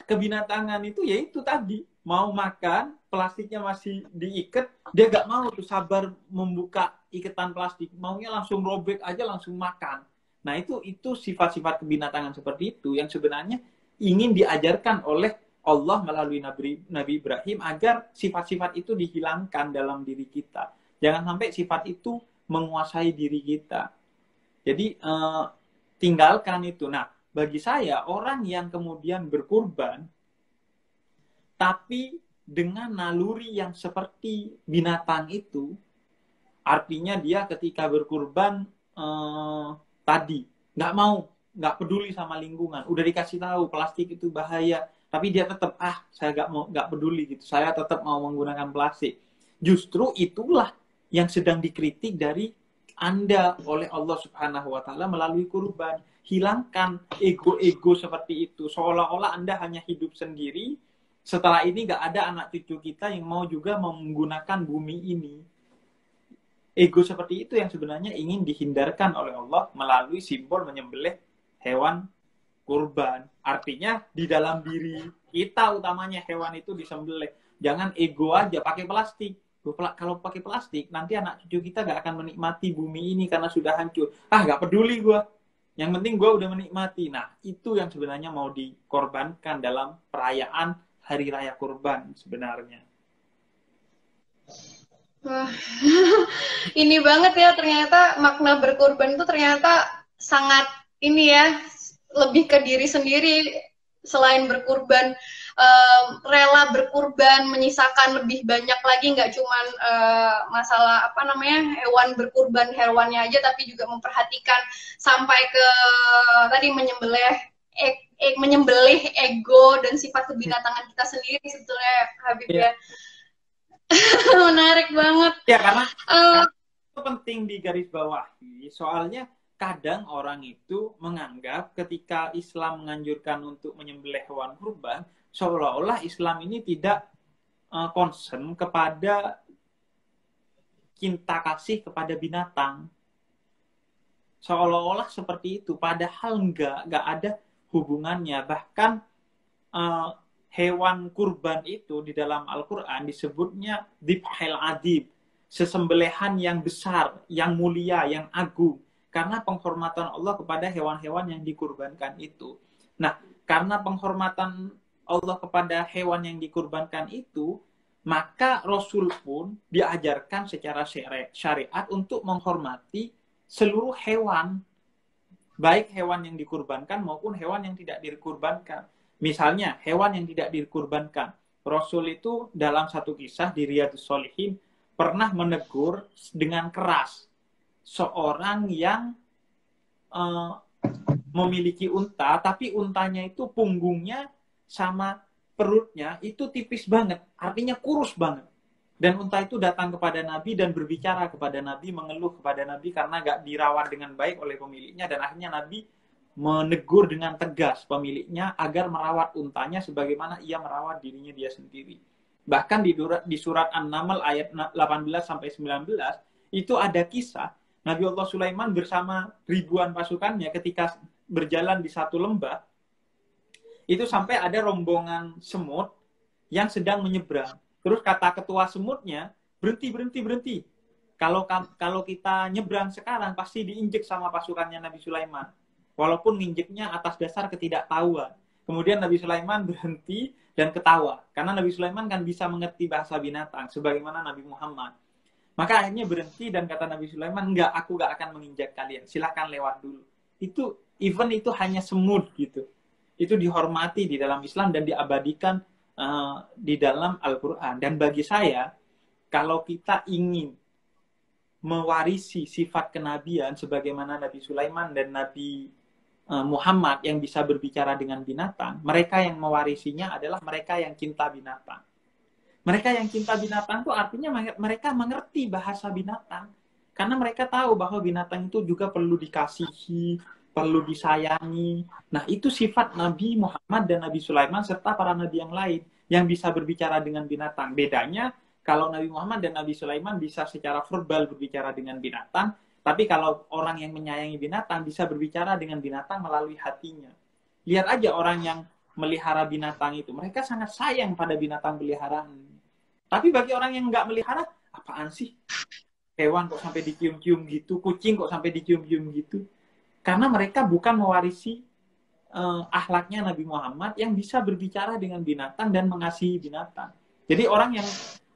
kebinatangan itu yaitu tadi. Mau makan, plastiknya masih diikat, dia gak mau tuh sabar membuka ikatan plastik. Maunya langsung robek aja, langsung makan. Nah, itu sifat-sifat kebinatangan seperti itu yang sebenarnya ingin diajarkan oleh Allah melalui Nabi Ibrahim agar sifat-sifat itu dihilangkan dalam diri kita. Jangan sampai sifat itu menguasai diri kita. Jadi, tinggalkan itu. Nah, bagi saya, orang yang kemudian berkurban, tapi dengan naluri yang seperti binatang itu, artinya dia ketika berkurban tadi nggak peduli sama lingkungan, udah dikasih tahu plastik itu bahaya, tapi dia tetap saya nggak peduli gitu, saya tetap mau menggunakan plastik. Justru itulah yang sedang dikritik dari Anda oleh Allah Subhanahu Wa Taala melalui kurban. Hilangkan ego-ego seperti itu, seolah-olah Anda hanya hidup sendiri. Setelah ini nggak ada anak cucu kita yang mau juga menggunakan bumi ini. Ego seperti itu yang sebenarnya ingin dihindarkan oleh Allah melalui simbol menyembelih hewan kurban. Artinya di dalam diri kita utamanya hewan itu disembelih. Jangan ego aja pakai plastik. Kalau pakai plastik nanti anak cucu kita nggak akan menikmati bumi ini karena sudah hancur. Nggak peduli gue. Yang penting gue udah menikmati. Nah itu yang sebenarnya mau dikorbankan dalam perayaan Hari Raya Kurban sebenarnya. Wah, ini banget ya ternyata makna berkurban itu ternyata sangat ini ya, lebih ke diri sendiri selain berkurban, rela berkurban menyisakan lebih banyak lagi, nggak cuman masalah hewan berkurban hewannya aja, tapi juga memperhatikan sampai ke tadi menyembelih ego dan sifat kebinatangan kita sendiri sebetulnya, Habib ya. Menarik banget. Ya karena itu penting digarisbawahi. Soalnya kadang orang itu menganggap ketika Islam menganjurkan untuk menyembelih hewan kurban, seolah-olah Islam ini tidak concern kepada cinta kasih kepada binatang. Seolah-olah seperti itu. Padahal nggak ada hubungannya. Bahkan hewan kurban itu di dalam Al-Quran disebutnya dibhil adib, sesembelihan yang besar, yang mulia, yang agung. karena penghormatan Allah kepada hewan-hewan yang dikurbankan itu. Nah, karena penghormatan Allah kepada hewan yang dikurbankan itu, maka Rasul pun diajarkan secara syariat untuk menghormati seluruh hewan, baik hewan yang dikurbankan maupun hewan yang tidak dikurbankan. Misalnya, hewan yang tidak dikurbankan. Rasul itu dalam satu kisah di Riyadhus Shalihin pernah menegur dengan keras seorang yang memiliki unta, tapi untanya itu punggungnya sama perutnya itu tipis banget, artinya kurus banget. Dan unta itu datang kepada Nabi dan berbicara kepada Nabi, mengeluh kepada Nabi karena gak dirawat dengan baik oleh pemiliknya, dan akhirnya Nabi menegur dengan tegas pemiliknya agar merawat untanya sebagaimana ia merawat dirinya dia sendiri. Bahkan di surat An-Naml ayat 18-19 itu ada kisah Nabi Allah Sulaiman bersama ribuan pasukannya ketika berjalan di satu lembah, itu sampai ada rombongan semut yang sedang menyeberang. Terus kata ketua semutnya, berhenti. Kalau kita nyebrang sekarang pasti diinjek sama pasukannya Nabi Sulaiman. Walaupun nginjeknya atas dasar ketidaktahuan. Kemudian Nabi Sulaiman berhenti dan ketawa. Karena Nabi Sulaiman kan bisa mengerti bahasa binatang, sebagaimana Nabi Muhammad. Maka akhirnya berhenti dan kata Nabi Sulaiman, enggak, aku gak akan menginjak kalian. Silahkan lewat dulu. Itu hanya semut gitu. Itu dihormati di dalam Islam dan diabadikan di dalam Al-Quran. Dan bagi saya, kalau kita ingin mewarisi sifat kenabian sebagaimana Nabi Sulaiman dan Nabi Muhammad yang bisa berbicara dengan binatang, mereka yang mewarisinya adalah mereka yang cinta binatang. Mereka yang cinta binatang itu artinya mereka mengerti bahasa binatang. Karena mereka tahu bahwa binatang itu juga perlu dikasihi, perlu disayangi. Nah, itu sifat Nabi Muhammad dan Nabi Sulaiman serta para nabi yang lain yang bisa berbicara dengan binatang. Bedanya, kalau Nabi Muhammad dan Nabi Sulaiman bisa secara verbal berbicara dengan binatang, tapi kalau orang yang menyayangi binatang bisa berbicara dengan binatang melalui hatinya. Lihat aja orang yang melihara binatang itu. Mereka sangat sayang pada binatang peliharaan. Tapi bagi orang yang nggak melihara, apaan sih? Hewan kok sampai dicium-cium gitu, kucing kok sampai dicium-cium gitu. Karena mereka bukan mewarisi akhlaknya Nabi Muhammad yang bisa berbicara dengan binatang dan mengasihi binatang. Jadi orang yang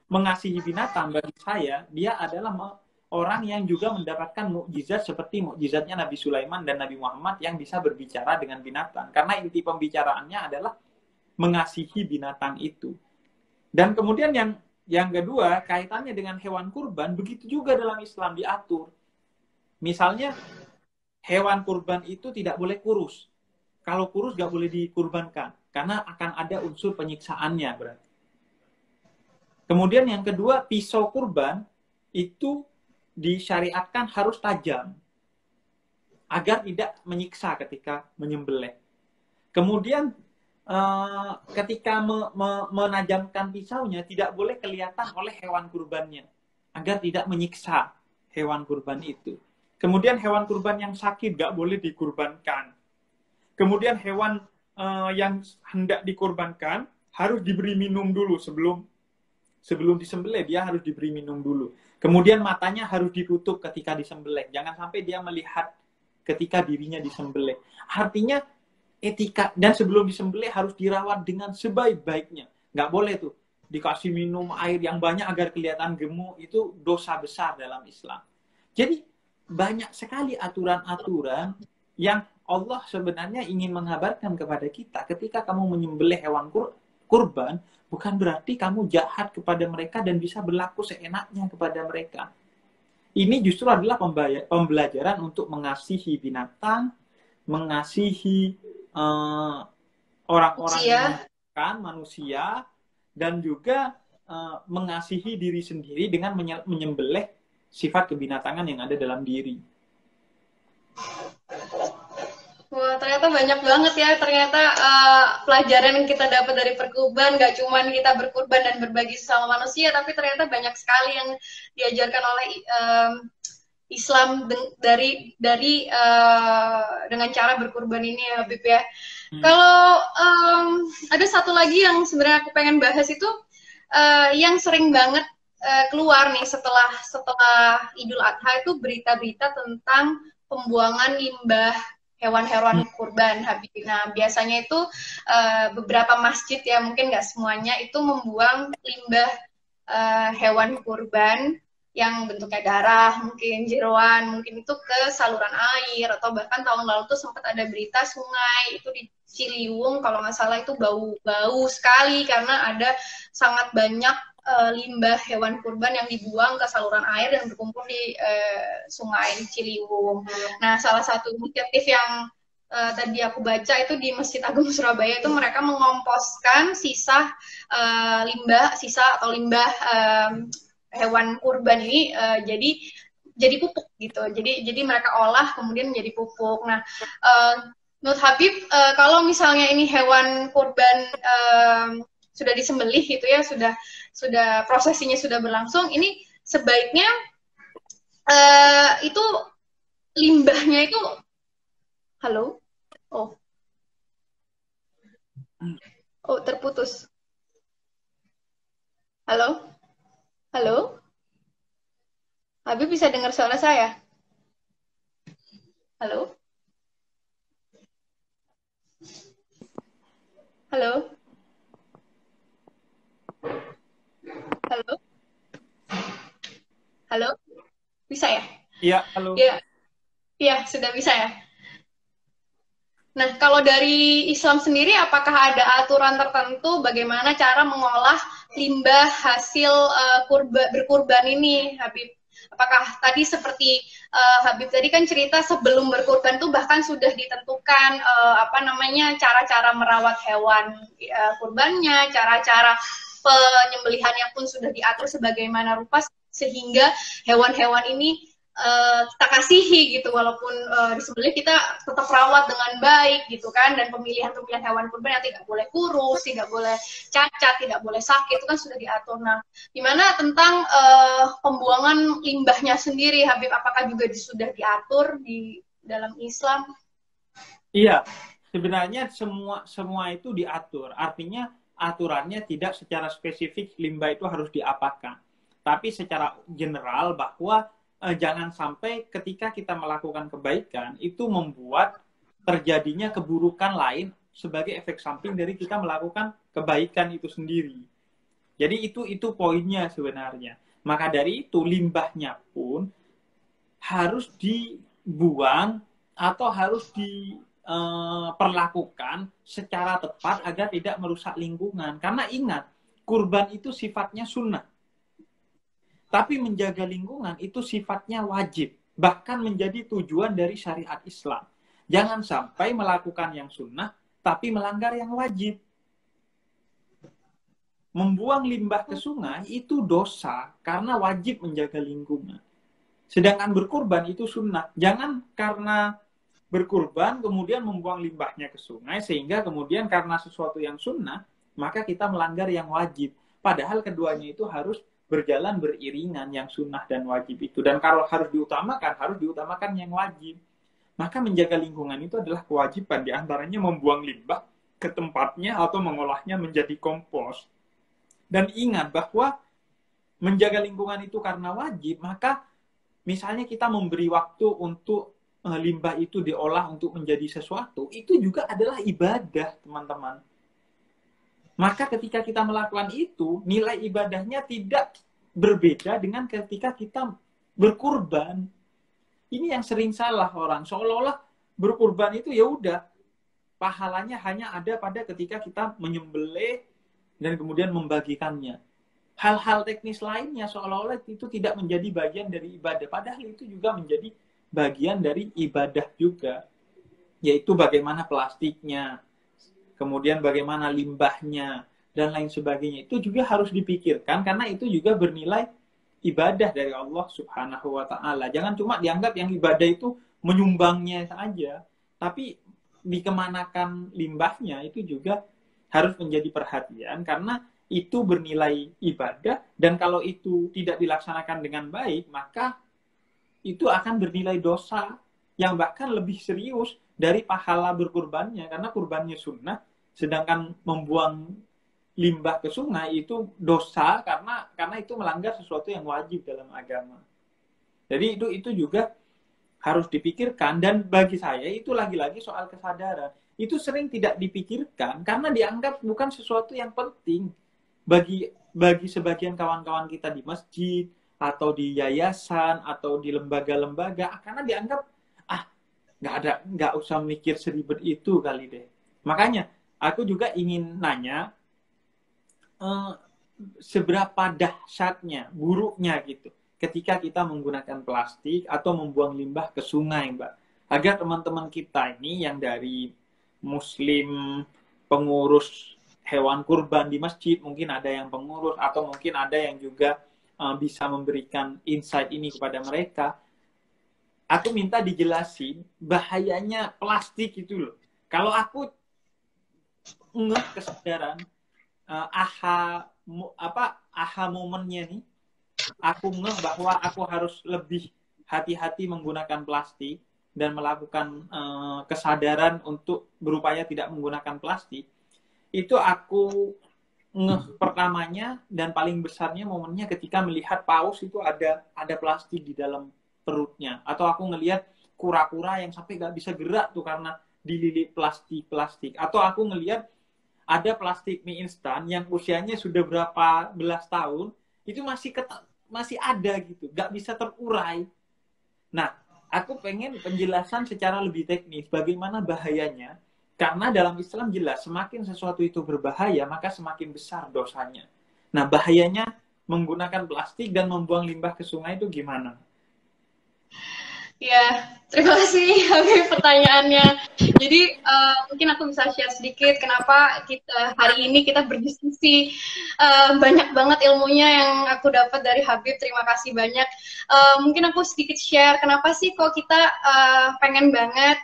mengasihi binatang bagi saya, dia adalah orang yang juga mendapatkan mukjizat seperti mukjizatnya Nabi Sulaiman dan Nabi Muhammad yang bisa berbicara dengan binatang. Karena inti pembicaraannya adalah mengasihi binatang itu. Dan kemudian yang kedua, kaitannya dengan hewan kurban, begitu juga dalam Islam diatur. Misalnya, hewan kurban itu tidak boleh kurus. Kalau kurus nggak boleh dikurbankan, karena akan ada unsur penyiksaannya berarti. Kemudian yang kedua, pisau kurban itu disyariatkan harus tajam, agar tidak menyiksa ketika menyembelih. Kemudian ketika menajamkan pisaunya tidak boleh kelihatan oleh hewan kurbannya agar tidak menyiksa hewan kurban itu. Kemudian hewan kurban yang sakit gak boleh dikurbankan. Kemudian hewan yang hendak dikurbankan harus diberi minum dulu sebelum disembelih, dia harus diberi minum dulu. Kemudian matanya harus ditutup ketika disembelih, jangan sampai dia melihat ketika dirinya disembelih. Artinya etika, dan sebelum disembelih harus dirawat dengan sebaik-baiknya. Nggak boleh tuh dikasih minum air yang banyak agar kelihatan gemuk, itu dosa besar dalam Islam. Jadi banyak sekali aturan-aturan yang Allah sebenarnya ingin mengabarkan kepada kita. Ketika kamu menyembelih hewan kurban, bukan berarti kamu jahat kepada mereka dan bisa berlaku seenaknya kepada mereka. Ini justru adalah pembelajaran untuk mengasihi binatang, mengasihi orang-orang yang bukan manusia, dan juga mengasihi diri sendiri dengan menyembelih sifat kebinatangan yang ada dalam diri. Wah, ternyata banyak banget ya, ternyata pelajaran yang kita dapat dari berkurban, gak cuman kita berkurban dan berbagi sesama manusia, tapi ternyata banyak sekali yang diajarkan oleh Islam dengan cara berkurban ini ya, Habib ya. Kalau ada satu lagi yang sebenarnya aku pengen bahas itu yang sering banget keluar nih setelah Idul Adha itu berita-berita tentang pembuangan limbah hewan-hewan kurban, Habib. Nah, biasanya itu beberapa masjid ya, mungkin nggak semuanya, itu membuang limbah hewan kurban yang bentuknya darah, mungkin jeroan, mungkin itu ke saluran air, atau bahkan tahun lalu tuh sempat ada berita sungai itu di Ciliwung kalau nggak salah itu bau sekali karena ada sangat banyak limbah hewan kurban yang dibuang ke saluran air dan berkumpul di sungai di Ciliwung. Nah, salah satu inisiatif yang tadi aku baca itu di Masjid Agung Surabaya itu mereka mengomposkan sisa limbah hewan kurban ini jadi pupuk gitu. Jadi mereka olah kemudian menjadi pupuk. Nah, menurut Habib, kalau misalnya ini hewan kurban sudah disembelih gitu ya, sudah prosesinya sudah berlangsung, ini sebaiknya itu limbahnya itu, halo, oh terputus, halo. Halo? Habib bisa dengar suara saya? Halo? Halo? Halo? Halo? Bisa ya? Iya, halo. Iya, sudah bisa ya. Nah, kalau dari Islam sendiri, apakah ada aturan tertentu bagaimana cara mengolah limbah hasil berkurban ini, Habib? Apakah tadi seperti Habib tadi kan cerita sebelum berkurban tuh bahkan sudah ditentukan cara-cara merawat hewan kurbannya, cara-cara penyembelihannya pun sudah diatur sebagaimana rupa sehingga hewan-hewan ini kita kasihi gitu, walaupun disembelih kita tetap rawat dengan baik gitu kan, dan pemilihan hewan kurban yang tidak boleh kurus, tidak boleh cacat, tidak boleh sakit, itu kan sudah diatur. Nah, gimana tentang pembuangan limbahnya sendiri, Habib? Apakah juga sudah diatur di dalam Islam? Iya, sebenarnya semua itu diatur. Artinya aturannya tidak secara spesifik limbah itu harus diapakan, tapi secara general bahwa jangan sampai ketika kita melakukan kebaikan itu membuat terjadinya keburukan lain sebagai efek samping dari kita melakukan kebaikan itu sendiri. Jadi itu poinnya sebenarnya. Maka dari itu limbahnya pun harus dibuang atau harus diperlakukan secara tepat agar tidak merusak lingkungan. Karena ingat, kurban itu sifatnya sunnah. Tapi menjaga lingkungan itu sifatnya wajib. Bahkan menjadi tujuan dari syariat Islam. Jangan sampai melakukan yang sunnah, tapi melanggar yang wajib. Membuang limbah ke sungai itu dosa, karena wajib menjaga lingkungan. Sedangkan berkurban itu sunnah. Jangan karena berkurban, kemudian membuang limbahnya ke sungai, sehingga kemudian karena sesuatu yang sunnah, maka kita melanggar yang wajib. Padahal keduanya itu harus berjalan beriringan, yang sunnah dan wajib itu. Dan kalau harus diutamakan yang wajib. Maka menjaga lingkungan itu adalah kewajiban, diantaranya membuang limbah ke tempatnya atau mengolahnya menjadi kompos. Dan ingat bahwa menjaga lingkungan itu karena wajib, maka misalnya kita memberi waktu untuk limbah itu diolah untuk menjadi sesuatu, itu juga adalah ibadah, teman-teman. Maka ketika kita melakukan itu, nilai ibadahnya tidak berbeda dengan ketika kita berkurban. Ini yang sering salah orang. Seolah-olah berkurban itu ya udah, pahalanya hanya ada pada ketika kita menyembelih dan kemudian membagikannya. Hal-hal teknis lainnya seolah-olah itu tidak menjadi bagian dari ibadah. Padahal itu juga menjadi bagian dari ibadah juga. Yaitu bagaimana plastiknya, kemudian bagaimana limbahnya, dan lain sebagainya. Itu juga harus dipikirkan, karena itu juga bernilai ibadah dari Allah Subhanahu wa Ta'ala. Jangan cuma dianggap yang ibadah itu menyumbangnya saja, tapi dikemanakan limbahnya itu juga harus menjadi perhatian, karena itu bernilai ibadah, dan kalau itu tidak dilaksanakan dengan baik, maka itu akan bernilai dosa yang bahkan lebih serius dari pahala berkurbannya, karena kurbannya sunnah, sedangkan membuang limbah ke sungai itu dosa karena itu melanggar sesuatu yang wajib dalam agama. Jadi itu juga harus dipikirkan. Dan bagi saya itu lagi-lagi soal kesadaran. Itu sering tidak dipikirkan karena dianggap bukan sesuatu yang penting bagi sebagian kawan-kawan kita di masjid atau di yayasan atau di lembaga-lembaga, karena dianggap nggak usah mikir seribet itu kali deh. Makanya aku juga ingin nanya, seberapa dahsyatnya, buruknya gitu ketika kita menggunakan plastik atau membuang limbah ke sungai, Mbak, agar teman-teman kita ini yang dari muslim, pengurus hewan kurban di masjid, mungkin ada yang pengurus atau mungkin ada yang juga bisa memberikan insight ini kepada mereka. Aku minta dijelasin bahayanya plastik itu loh. Kalau aku ngeh kesadaran, aha momennya nih, aku ngeh bahwa aku harus lebih hati-hati menggunakan plastik dan melakukan kesadaran untuk berupaya tidak menggunakan plastik. Itu aku ngeh pertamanya dan paling besarnya momennya ketika melihat paus itu ada plastik di dalam perutnya, atau aku ngelihat kura-kura yang sampai nggak bisa gerak tuh karena dililit plastik, atau aku ngelihat ada plastik mie instan yang usianya sudah berapa belas tahun itu masih ada gitu, nggak bisa terurai. Nah, aku pengen penjelasan secara lebih teknis bagaimana bahayanya, karena dalam Islam jelas semakin sesuatu itu berbahaya maka semakin besar dosanya. Nah, bahayanya menggunakan plastik dan membuang limbah ke sungai itu gimana? Ya, terima kasih Habib pertanyaannya. Jadi mungkin aku bisa share sedikit kenapa hari ini kita berdiskusi. Banyak banget ilmunya yang aku dapat dari Habib. Terima kasih banyak. Mungkin aku sedikit share kenapa sih kok kita pengen banget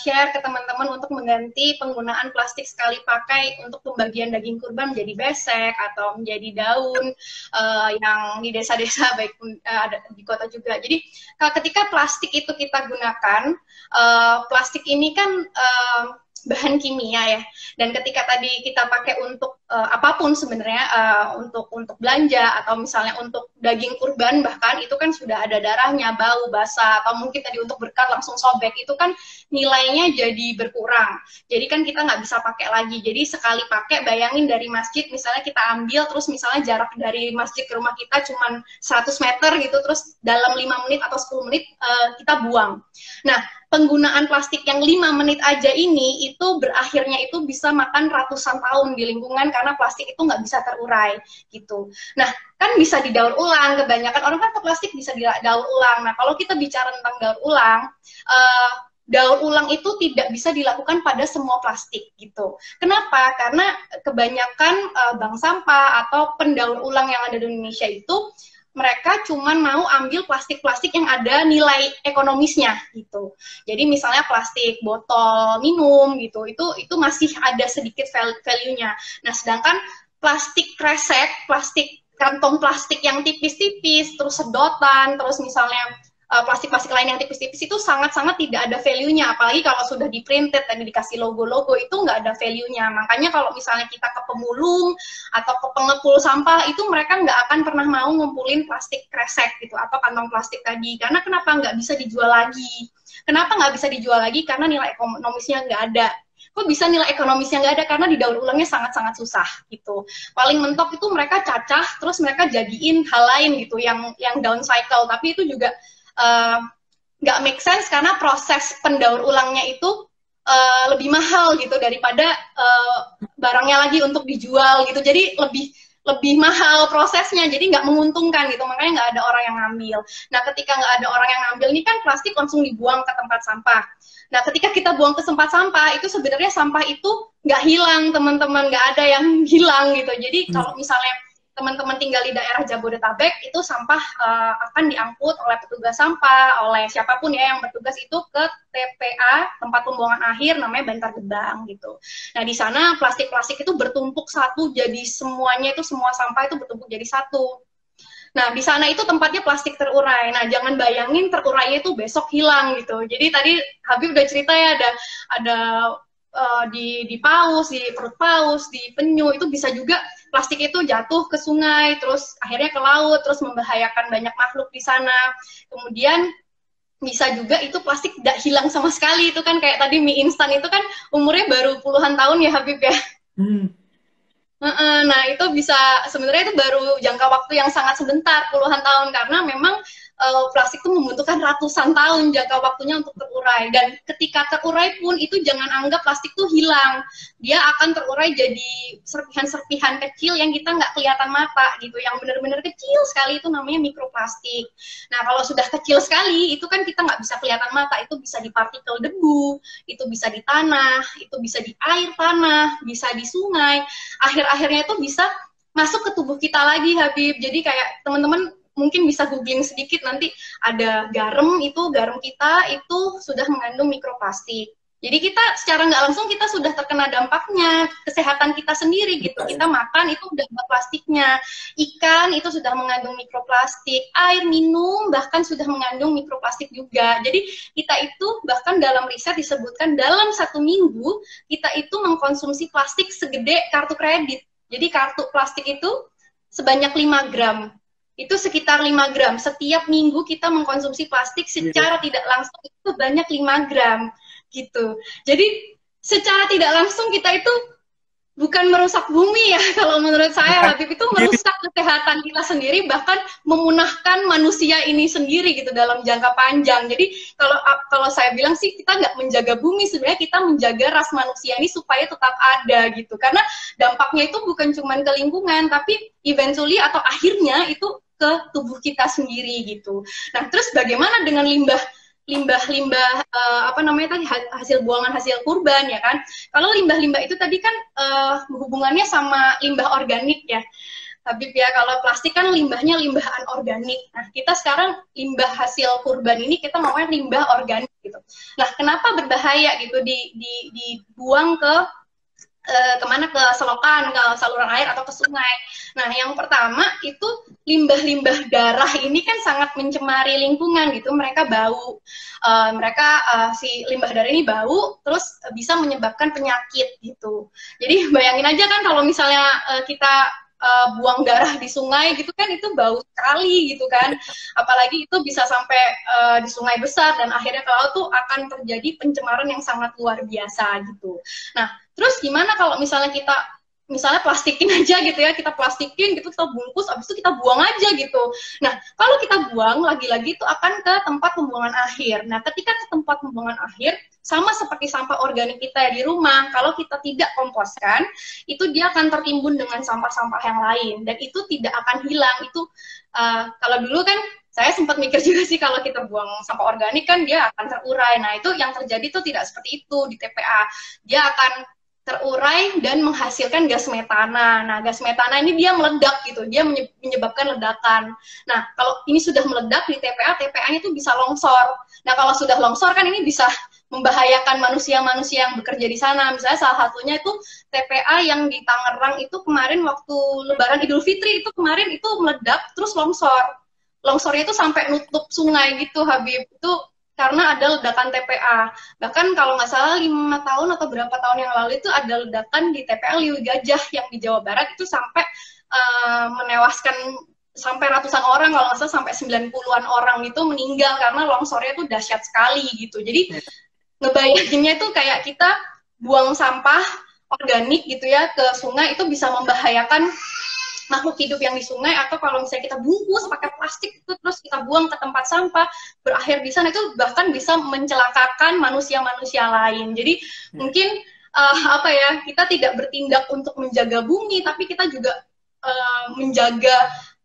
share ke teman-teman untuk mengganti penggunaan plastik sekali pakai untuk pembagian daging kurban menjadi besek atau menjadi daun yang di desa-desa baik ada di kota juga. Jadi ketika plastik itu kita gunakan, plastik ini kan bahan kimia ya, dan ketika tadi kita pakai untuk apapun sebenarnya, untuk belanja atau misalnya untuk daging kurban bahkan itu kan sudah ada darahnya, bau, basah, atau mungkin tadi untuk berkat langsung sobek, itu kan nilainya jadi berkurang. Jadi kan kita nggak bisa pakai lagi. Jadi sekali pakai, bayangin dari masjid misalnya kita ambil, terus misalnya jarak dari masjid ke rumah kita cuma 100 meter gitu, terus dalam 5 menit atau 10 menit kita buang. Nah, penggunaan plastik yang 5 menit aja ini itu berakhirnya itu bisa makan ratusan tahun di lingkungan karena plastik itu nggak bisa terurai gitu. Nah, kan bisa didaur ulang, kebanyakan orang kan plastik bisa didaur ulang. Nah, kalau kita bicara tentang daur ulang itu tidak bisa dilakukan pada semua plastik gitu. Kenapa? Karena kebanyakan bank sampah atau pendaur ulang yang ada di Indonesia itu mereka cuman mau ambil plastik-plastik yang ada nilai ekonomisnya gitu. Jadi misalnya plastik botol minum gitu, itu masih ada sedikit value-nya. Nah, sedangkan plastik kresek, plastik kantong plastik yang tipis-tipis, terus sedotan, terus misalnya plastik-plastik lain yang tipis-tipis itu sangat-sangat tidak ada value-nya, apalagi kalau sudah di-printed dan dikasih logo-logo itu nggak ada value-nya. Makanya kalau misalnya kita ke pemulung atau ke pengepul sampah itu mereka nggak akan pernah mau ngumpulin plastik kresek gitu atau kantong plastik tadi, karena kenapa nggak bisa dijual lagi? Kenapa nggak bisa dijual lagi? Karena nilai ekonomisnya nggak ada. Kok bisa nilai ekonomisnya nggak ada? Karena didaur ulangnya sangat-sangat susah gitu. Paling mentok itu mereka cacah, terus mereka jadiin hal lain gitu, yang downcycle, tapi itu juga nggak make sense karena proses pendaur ulangnya itu lebih mahal gitu daripada barangnya lagi untuk dijual gitu, jadi lebih mahal prosesnya, jadi nggak menguntungkan gitu, makanya nggak ada orang yang ngambil. Nah, ketika nggak ada orang yang ngambil ini kan plastik langsung dibuang ke tempat sampah. Nah, ketika kita buang ke tempat sampah itu sebenarnya sampah itu nggak hilang teman-teman, nggak ada yang hilang gitu. Jadi kalau misalnya teman-teman tinggal di daerah Jabodetabek, itu sampah akan diangkut oleh petugas sampah, oleh siapapun ya yang bertugas itu ke TPA, tempat pembuangan akhir, namanya Bantar Gebang gitu. Nah, di sana plastik-plastik itu bertumpuk satu, jadi semuanya itu, semua sampah itu bertumpuk jadi satu. Nah, di sana itu tempatnya plastik terurai. Nah, jangan bayangin terurainya itu besok hilang gitu. Jadi tadi Habib udah cerita ya, ada di paus, di perut paus, di penyu, itu bisa juga plastik itu jatuh ke sungai, terus akhirnya ke laut, terus membahayakan banyak makhluk di sana. Kemudian bisa juga itu plastik tidak hilang sama sekali. Itu kan kayak tadi mie instan itu kan umurnya baru puluhan tahun ya Habib ya. Nah, itu bisa sebenarnya itu baru jangka waktu yang sangat sebentar, puluhan tahun, karena memang plastik itu membutuhkan ratusan tahun jangka waktunya untuk terurai. Dan ketika terurai pun itu jangan anggap plastik itu hilang. Dia akan terurai jadi serpihan-serpihan kecil yang kita nggak kelihatan mata gitu, yang benar-benar kecil sekali, itu namanya mikroplastik. Nah, kalau sudah kecil sekali, itu kan kita nggak bisa kelihatan mata, itu bisa di partikel debu, itu bisa di tanah, itu bisa di air tanah, bisa di sungai, akhirnya itu bisa masuk ke tubuh kita lagi, Habib. Jadi kayak teman-teman mungkin bisa googling sedikit, nanti ada garam kita itu sudah mengandung mikroplastik. Jadi kita secara nggak langsung kita sudah terkena dampaknya, kesehatan kita sendiri gitu. Kita makan itu udah ada plastiknya, ikan itu sudah mengandung mikroplastik, air minum bahkan sudah mengandung mikroplastik juga. Jadi kita itu bahkan dalam riset disebutkan dalam 1 minggu kita itu mengkonsumsi plastik segede kartu kredit. Jadi kartu plastik itu sebanyak 5 gram. Itu sekitar 5 gram. Setiap minggu kita mengkonsumsi plastik secara tidak langsung itu banyak 5 gram. Gitu. Jadi secara tidak langsung kita itu bukan merusak bumi ya, kalau menurut saya Habib, itu merusak kesehatan kita sendiri, bahkan memunahkan manusia ini sendiri gitu dalam jangka panjang. Jadi kalau saya bilang sih kita nggak menjaga bumi, sebenarnya kita menjaga ras manusia ini supaya tetap ada gitu, karena dampaknya itu bukan cuma ke lingkungan, tapi eventually atau akhirnya itu ke tubuh kita sendiri gitu. Nah, terus bagaimana dengan limbah apa namanya tadi, hasil buangan hasil kurban ya kan? Kalau limbah-limbah itu tadi kan hubungannya sama limbah organik ya, Habib ya. Kalau plastik kan limbahnya limbah anorganik. Nah, kita sekarang limbah hasil kurban ini kita maunya limbah organik gitu. Nah, kenapa berbahaya gitu dibuang kemana, ke selokan, ke saluran air atau ke sungai? Nah, yang pertama itu limbah-limbah darah ini kan sangat mencemari lingkungan gitu. Mereka bau, si limbah darah ini bau, terus bisa menyebabkan penyakit gitu. Jadi bayangin aja kan kalau misalnya kita buang darah di sungai gitu kan, itu bau sekali gitu kan. Apalagi itu bisa sampai di sungai besar dan akhirnya ke laut, tuh akan terjadi pencemaran yang sangat luar biasa gitu. Nah, terus gimana kalau misalnya kita plastikin aja gitu ya, kita plastikin gitu, kita bungkus, abis itu kita buang aja gitu. Nah, kalau kita buang, lagi-lagi itu akan ke tempat pembuangan akhir. Nah, ketika ke tempat pembuangan akhir, sama seperti sampah organik kita di rumah, kalau kita tidak komposkan, itu dia akan tertimbun dengan sampah-sampah yang lain, dan itu tidak akan hilang. Itu kalau dulu kan, saya sempat mikir juga sih, kalau kita buang sampah organik kan dia akan terurai. Nah, itu yang terjadi tuh tidak seperti itu di TPA. Dia akan terurai dan menghasilkan gas metana. Nah, gas metana ini dia meledak gitu, dia menyebabkan ledakan. Nah, kalau ini sudah meledak di TPA, TPA-nya itu bisa longsor. Nah, kalau sudah longsor kan ini bisa membahayakan manusia-manusia yang bekerja di sana. Misalnya salah satunya itu TPA yang di Tangerang itu kemarin waktu Lebaran Idul Fitri itu kemarin itu meledak terus longsor. Longsornya itu sampai nutup sungai gitu, Habib. Itu karena ada ledakan TPA. Bahkan kalau nggak salah 5 tahun atau berapa tahun yang lalu itu ada ledakan di TPA Liwi Gajah yang di Jawa Barat, itu sampai menewaskan sampai ratusan orang, kalau nggak salah sampai 90-an orang itu meninggal karena longsornya itu dahsyat sekali gitu. Jadi ngebayanginnya itu kayak kita buang sampah organik gitu ya ke sungai, itu bisa membahayakan makhluk hidup yang di sungai. Atau kalau misalnya kita bungkus pakai plastik itu terus kita buang ke tempat sampah, berakhir di sana, itu bahkan bisa mencelakakan manusia-manusia lain. Jadi mungkin kita tidak bertindak untuk menjaga bumi, tapi kita juga menjaga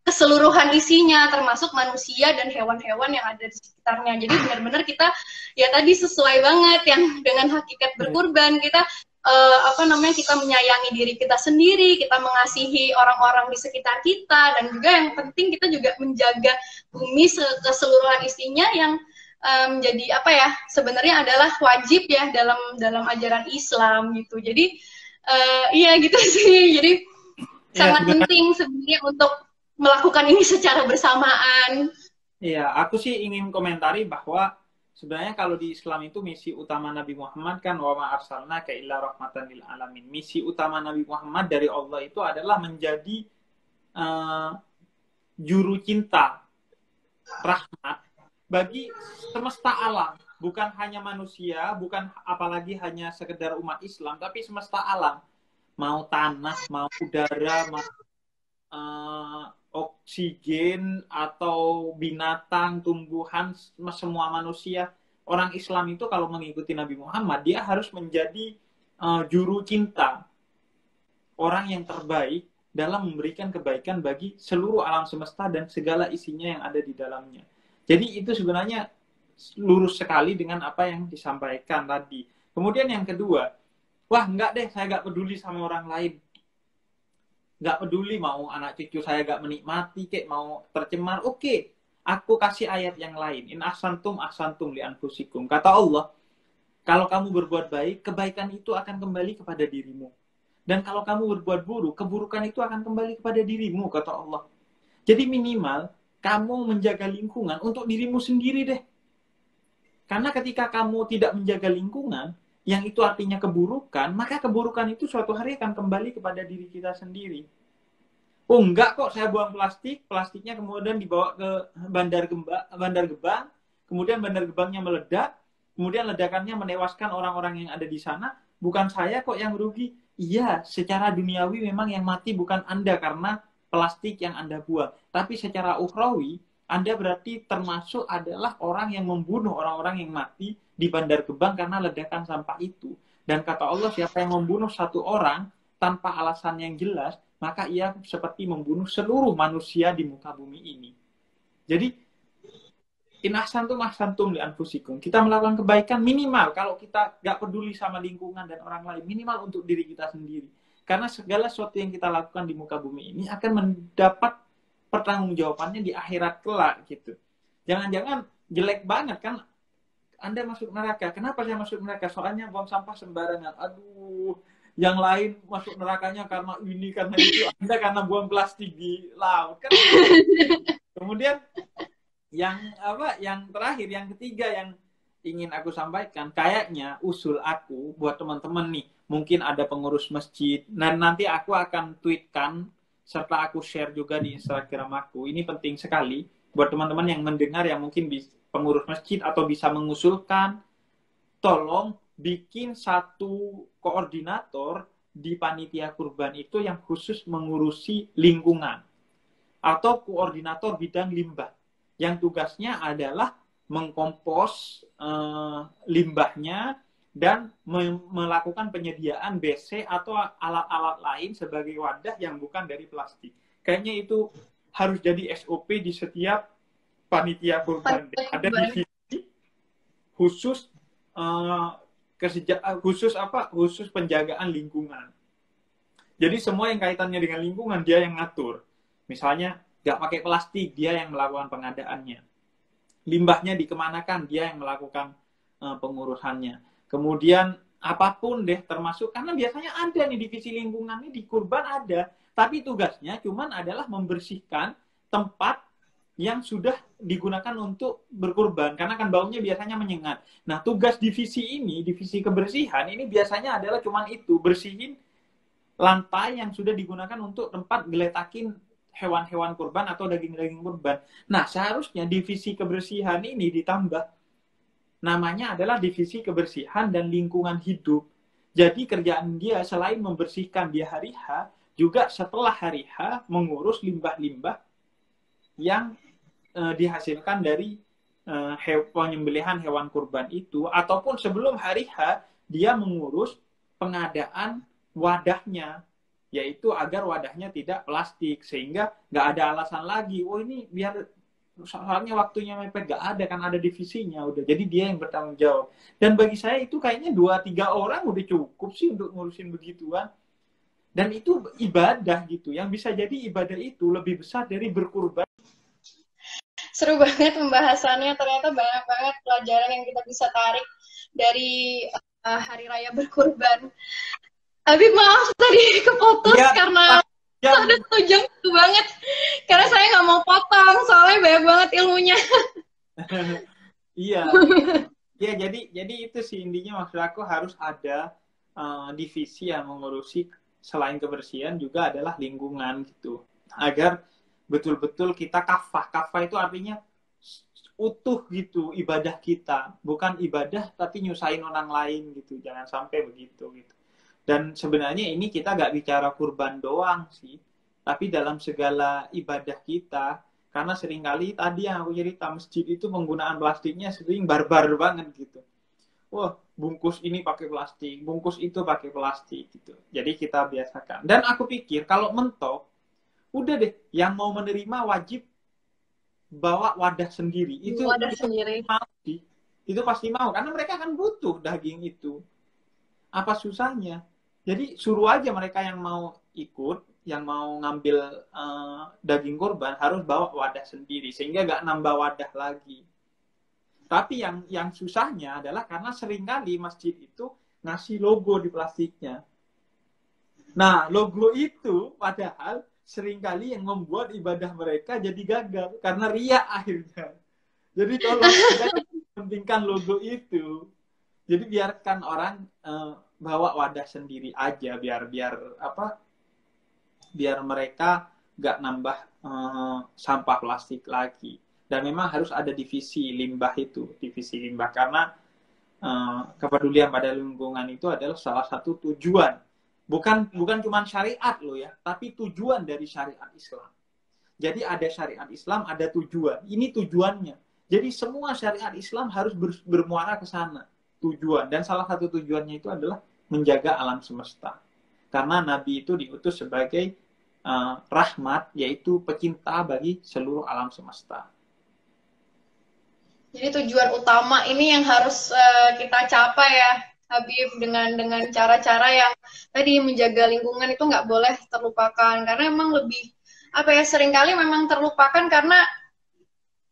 keseluruhan isinya, termasuk manusia dan hewan-hewan yang ada di sekitarnya. Jadi benar-benar kita ya tadi sesuai banget yang dengan hakikat berkurban, kita kita menyayangi diri kita sendiri, kita mengasihi orang-orang di sekitar kita, dan juga yang penting kita juga menjaga bumi keseluruhan isinya yang menjadi sebenarnya adalah wajib ya dalam ajaran Islam gitu. Jadi iya gitu sih. Jadi sangat penting sebenarnya untuk melakukan ini secara bersamaan. Iya, aku sih ingin komentari bahwa sebenarnya kalau di Islam itu misi utama Nabi Muhammad kan, wa ma arsalnaka illa rahmatan lil alamin. Misi utama Nabi Muhammad dari Allah itu adalah menjadi juru cinta rahmat bagi semesta alam, bukan hanya manusia, bukan apalagi hanya sekedar umat Islam, tapi semesta alam. Mau tanah, mau udara, mau oksigen, atau binatang, tumbuhan, semua manusia. Orang Islam itu kalau mengikuti Nabi Muhammad, dia harus menjadi juru cinta, orang yang terbaik dalam memberikan kebaikan bagi seluruh alam semesta dan segala isinya yang ada di dalamnya. Jadi itu sebenarnya lurus sekali dengan apa yang disampaikan tadi. Kemudian yang kedua, wah enggak deh, saya enggak peduli sama orang lain. Enggak peduli mau anak cucu saya enggak menikmati, kayak mau tercemar. Oke, aku kasih ayat yang lain. In ahsantum ahsantum li anfusikum. Kata Allah, kalau kamu berbuat baik, kebaikan itu akan kembali kepada dirimu. Dan kalau kamu berbuat buruk, keburukan itu akan kembali kepada dirimu, kata Allah. Jadi minimal, kamu menjaga lingkungan untuk dirimu sendiri deh. Karena ketika kamu tidak menjaga lingkungan, yang itu artinya keburukan, maka keburukan itu suatu hari akan kembali kepada diri kita sendiri. Oh enggak kok, saya buang plastik, plastiknya kemudian dibawa ke Bandar Gebang, kemudian Bandar Gebangnya meledak, kemudian ledakannya menewaskan orang-orang yang ada di sana, bukan saya kok yang rugi. Iya, secara duniawi memang yang mati bukan Anda karena plastik yang Anda buang. Tapi secara ukhrawi, Anda berarti termasuk adalah orang yang membunuh orang-orang yang mati di Bandar Gebang karena ledakan sampah itu. Dan kata Allah, siapa yang membunuh satu orang tanpa alasan yang jelas, maka ia seperti membunuh seluruh manusia di muka bumi ini. Jadi, in ahsantum ahsantum li anfusikum. Kita melakukan kebaikan minimal kalau kita gak peduli sama lingkungan dan orang lain, minimal untuk diri kita sendiri. Karena segala sesuatu yang kita lakukan di muka bumi ini akan mendapat pertanggungjawabannya di akhirat kelak gitu. Jangan-jangan jelek banget kan Anda masuk neraka. Kenapa saya masuk neraka? Soalnya buang sampah sembarangan. Aduh, yang lain masuk nerakanya karena ini, karena itu. Anda karena buang plastik di laut kan. Kemudian yang terakhir, yang ketiga yang ingin aku sampaikan, kayaknya usul aku buat teman-teman nih, mungkin ada pengurus masjid, dan nanti aku akan tweetkan serta aku share juga di Instagram aku. Ini penting sekali buat teman-teman yang mendengar yang mungkin pengurus masjid atau bisa mengusulkan, tolong bikin satu koordinator di panitia kurban itu yang khusus mengurusi lingkungan atau koordinator bidang limbah yang tugasnya adalah mengkompos limbahnya dan melakukan penyediaan BC atau alat-alat lain sebagai wadah yang bukan dari plastik. Kayaknya itu harus jadi SOP di setiap panitia kurban. Ada divisi khusus khusus penjagaan lingkungan. Jadi semua yang kaitannya dengan lingkungan dia yang ngatur. Misalnya nggak pakai plastik, dia yang melakukan pengadaannya. Limbahnya dikemanakan, dia yang melakukan pengurusannya. Kemudian apapun deh, termasuk, karena biasanya ada nih divisi lingkungan ini di kurban ada, tapi tugasnya cuman adalah membersihkan tempat yang sudah digunakan untuk berkurban, karena kan baunya biasanya menyengat. Nah, tugas divisi ini, divisi kebersihan, ini biasanya adalah cuman itu, bersihin lantai yang sudah digunakan untuk tempat geletakin hewan-hewan kurban atau daging-daging kurban. Nah, seharusnya divisi kebersihan ini ditambah. Namanya adalah divisi kebersihan dan lingkungan hidup. Jadi kerjaan dia selain membersihkan di hari H, juga setelah hari H mengurus limbah-limbah yang dihasilkan dari penyembelihan hewan kurban itu. Ataupun sebelum hari H, dia mengurus pengadaan wadahnya, yaitu agar wadahnya tidak plastik, sehingga nggak ada alasan lagi, oh ini biar soalnya waktunya mepet, nggak ada, kan ada divisinya, udah, jadi dia yang bertanggung jawab. Dan bagi saya itu kayaknya 2-3 orang udah cukup sih untuk ngurusin begituan, dan itu ibadah gitu, yang bisa jadi ibadah itu lebih besar dari berkurban. Seru banget pembahasannya, ternyata banyak banget pelajaran yang kita bisa tarik dari hari raya berkurban. Tapi maaf tadi keputus ya, karena ada 1 jam itu banget. Karena saya nggak mau potong, soalnya banyak banget ilmunya. Iya. Ya, jadi itu sih intinya, maksud aku harus ada divisi yang mengurusi selain kebersihan juga adalah lingkungan gitu. Agar betul-betul kita kafah. Kafah itu artinya utuh gitu ibadah kita, bukan ibadah tapi nyusahin orang lain gitu, jangan sampai begitu gitu. Dan sebenarnya ini kita nggak bicara kurban doang sih, tapi dalam segala ibadah kita, karena seringkali tadi yang aku cerita masjid itu penggunaan plastiknya sering barbar banget gitu. Wah, bungkus ini pakai plastik, bungkus itu pakai plastik gitu. Jadi kita biasakan. Dan aku pikir kalau mentok, udah deh, yang mau menerima wajib bawa wadah sendiri. Itu Wadah sendiri. mau sih. Itu pasti mau karena mereka akan butuh daging itu. Apa susahnya? Jadi suruh aja mereka yang mau ikut, yang mau ngambil daging kurban harus bawa wadah sendiri sehingga nggak nambah wadah lagi. Tapi yang susahnya adalah karena seringkali masjid itu ngasih logo di plastiknya. Nah, logo itu padahal seringkali yang membuat ibadah mereka jadi gagal karena riak akhirnya. Jadi kalau kita pentingkan logo itu, jadi biarkan orang bawa wadah sendiri aja biar mereka nggak nambah sampah plastik lagi. Dan memang harus ada divisi limbah karena kepedulian pada lingkungan itu adalah salah satu tujuan. Bukan cuma syariat loh ya, tapi tujuan dari syariat Islam. Jadi ada syariat Islam, ada tujuan. Ini tujuannya. Jadi semua syariat Islam harus bermuara ke sana. Tujuan. Dan salah satu tujuannya itu adalah menjaga alam semesta. Karena Nabi itu diutus sebagai rahmat, yaitu pecinta bagi seluruh alam semesta. Jadi tujuan utama ini yang harus kita capai ya, Habib, dengan cara-cara yang tadi menjaga lingkungan itu nggak boleh terlupakan, karena emang lebih seringkali memang terlupakan karena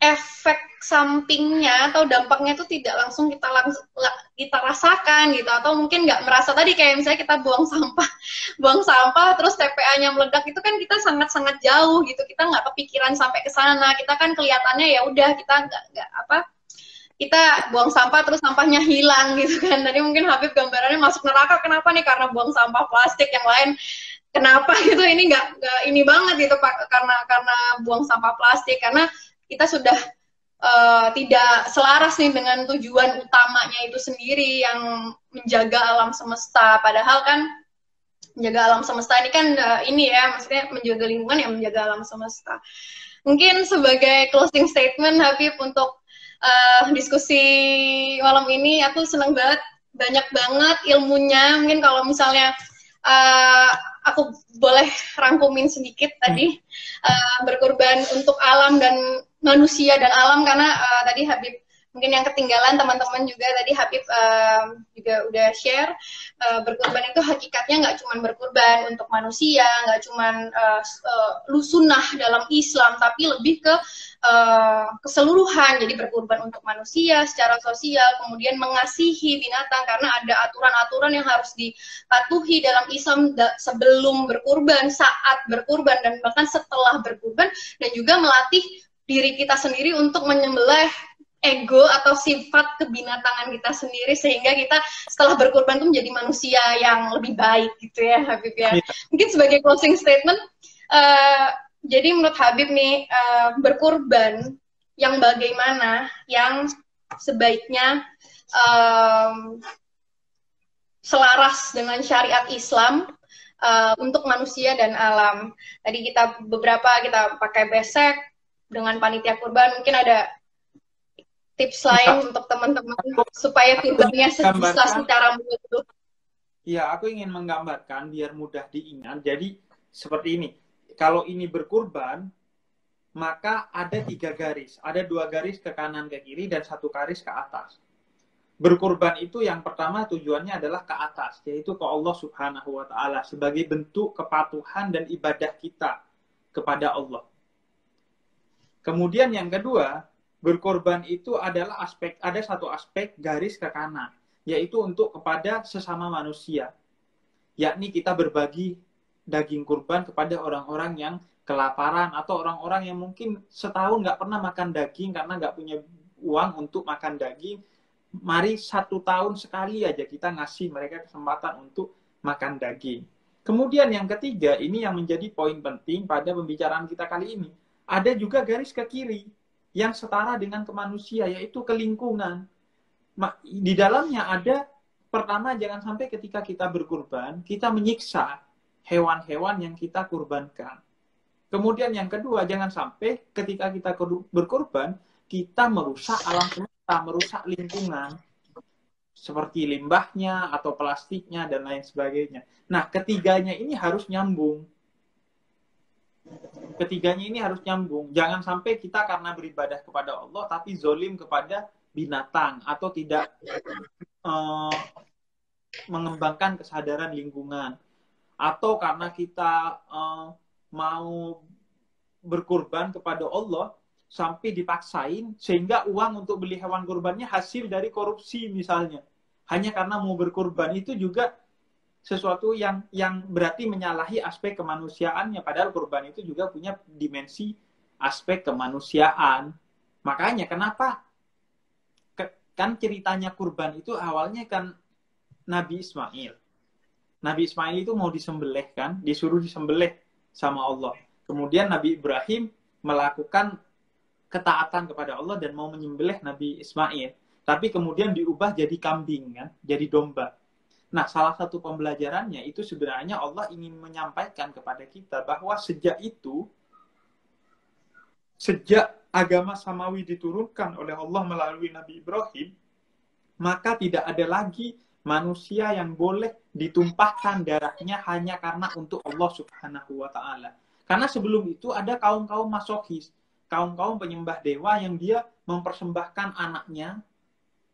efek sampingnya atau dampaknya itu tidak langsung kita rasakan gitu, atau mungkin nggak merasa. Tadi kayak misalnya kita buang sampah terus TPA-nya meledak, itu kan kita sangat jauh gitu, kita nggak kepikiran sampai ke sana. Kita kan kelihatannya ya udah kita kita buang sampah terus sampahnya hilang gitu kan. Tadi mungkin Habib gambarannya masuk neraka, kenapa nih? Karena buang sampah plastik, yang lain kenapa gitu? Ini nggak ini banget gitu Pak, karena buang sampah plastik, karena kita sudah tidak selaras nih dengan tujuan utamanya itu sendiri yang menjaga alam semesta. Padahal kan menjaga alam semesta ini kan ini ya, maksudnya menjaga lingkungan yang menjaga alam semesta. Mungkin sebagai closing statement Habib untuk diskusi malam ini, aku senang banyak banget ilmunya. Mungkin kalau misalnya aku boleh rangkumin sedikit tadi, berkorban untuk alam dan manusia dan alam, karena tadi Habib mungkin yang ketinggalan teman-teman juga, tadi Habib juga udah share, berkorban itu hakikatnya nggak cuma berkorban untuk manusia, nggak cuma sunnah dalam Islam, tapi lebih ke keseluruhan. Jadi berkorban untuk manusia secara sosial, kemudian mengasihi binatang, karena ada aturan-aturan yang harus dipatuhi dalam Islam sebelum berkorban, saat berkorban, dan bahkan setelah berkorban, dan juga melatih diri kita sendiri untuk menyembelih ego atau sifat kebinatangan kita sendiri, sehingga kita setelah berkorban itu menjadi manusia yang lebih baik gitu ya Habib ya. Mungkin sebagai closing statement, jadi menurut Habib nih, berkorban yang bagaimana yang sebaiknya selaras dengan syariat Islam untuk manusia dan alam. Tadi kita pakai besek dengan panitia kurban, mungkin ada tips lain untuk teman-teman supaya kurbannya bisa secara mudah. Iya, aku ingin menggambarkan biar mudah diingat. Jadi seperti ini. Kalau ini berkurban, maka ada 3 garis. Ada 2 garis ke kanan ke kiri dan 1 garis ke atas. Berkurban itu yang pertama tujuannya adalah ke atas, yaitu ke Allah Subhanahu wa Ta'ala, sebagai bentuk kepatuhan dan ibadah kita kepada Allah. Kemudian yang kedua, berkorban itu adalah ada 1 aspek garis ke kanan, yaitu untuk kepada sesama manusia, yakni kita berbagi daging kurban kepada orang-orang yang kelaparan, atau orang-orang yang mungkin setahun nggak pernah makan daging karena nggak punya uang untuk makan daging. Mari 1 tahun sekali aja kita ngasih mereka kesempatan untuk makan daging. Kemudian yang ketiga, ini yang menjadi poin penting pada pembicaraan kita kali ini, ada juga garis ke kiri, yang setara dengan ke manusia, yaitu ke lingkungan. Di dalamnya ada, pertama, jangan sampai ketika kita berkurban, kita menyiksa hewan-hewan yang kita kurbankan. Kemudian yang kedua, jangan sampai ketika kita berkurban, kita merusak alam semesta, merusak lingkungan, seperti limbahnya atau plastiknya dan lain sebagainya. Nah, ketiganya ini harus nyambung. Ketiganya ini harus nyambung. Jangan sampai kita karena beribadah kepada Allah tapi zolim kepada binatang atau tidak mengembangkan kesadaran lingkungan. Atau karena kita mau berkurban kepada Allah sampai dipaksain sehingga uang untuk beli hewan kurbannya hasil dari korupsi misalnya. Hanya karena mau berkurban, itu juga sesuatu yang berarti menyalahi aspek kemanusiaannya. Padahal kurban itu juga punya dimensi aspek kemanusiaan. Makanya kenapa kan ceritanya kurban itu awalnya kan Nabi Ismail. Nabi Ismail itu mau disembelih kan, disuruh disembelih sama Allah. Kemudian Nabi Ibrahim melakukan ketaatan kepada Allah dan mau menyembelih Nabi Ismail. Tapi kemudian diubah jadi kambing kan, jadi domba. Nah, salah satu pembelajarannya itu sebenarnya Allah ingin menyampaikan kepada kita bahwa sejak agama samawi diturunkan oleh Allah melalui Nabi Ibrahim, maka tidak ada lagi manusia yang boleh ditumpahkan darahnya hanya karena untuk Allah Subhanahu wa Ta'ala. Karena sebelum itu ada kaum-kaum masochis, kaum-kaum penyembah dewa yang dia mempersembahkan anaknya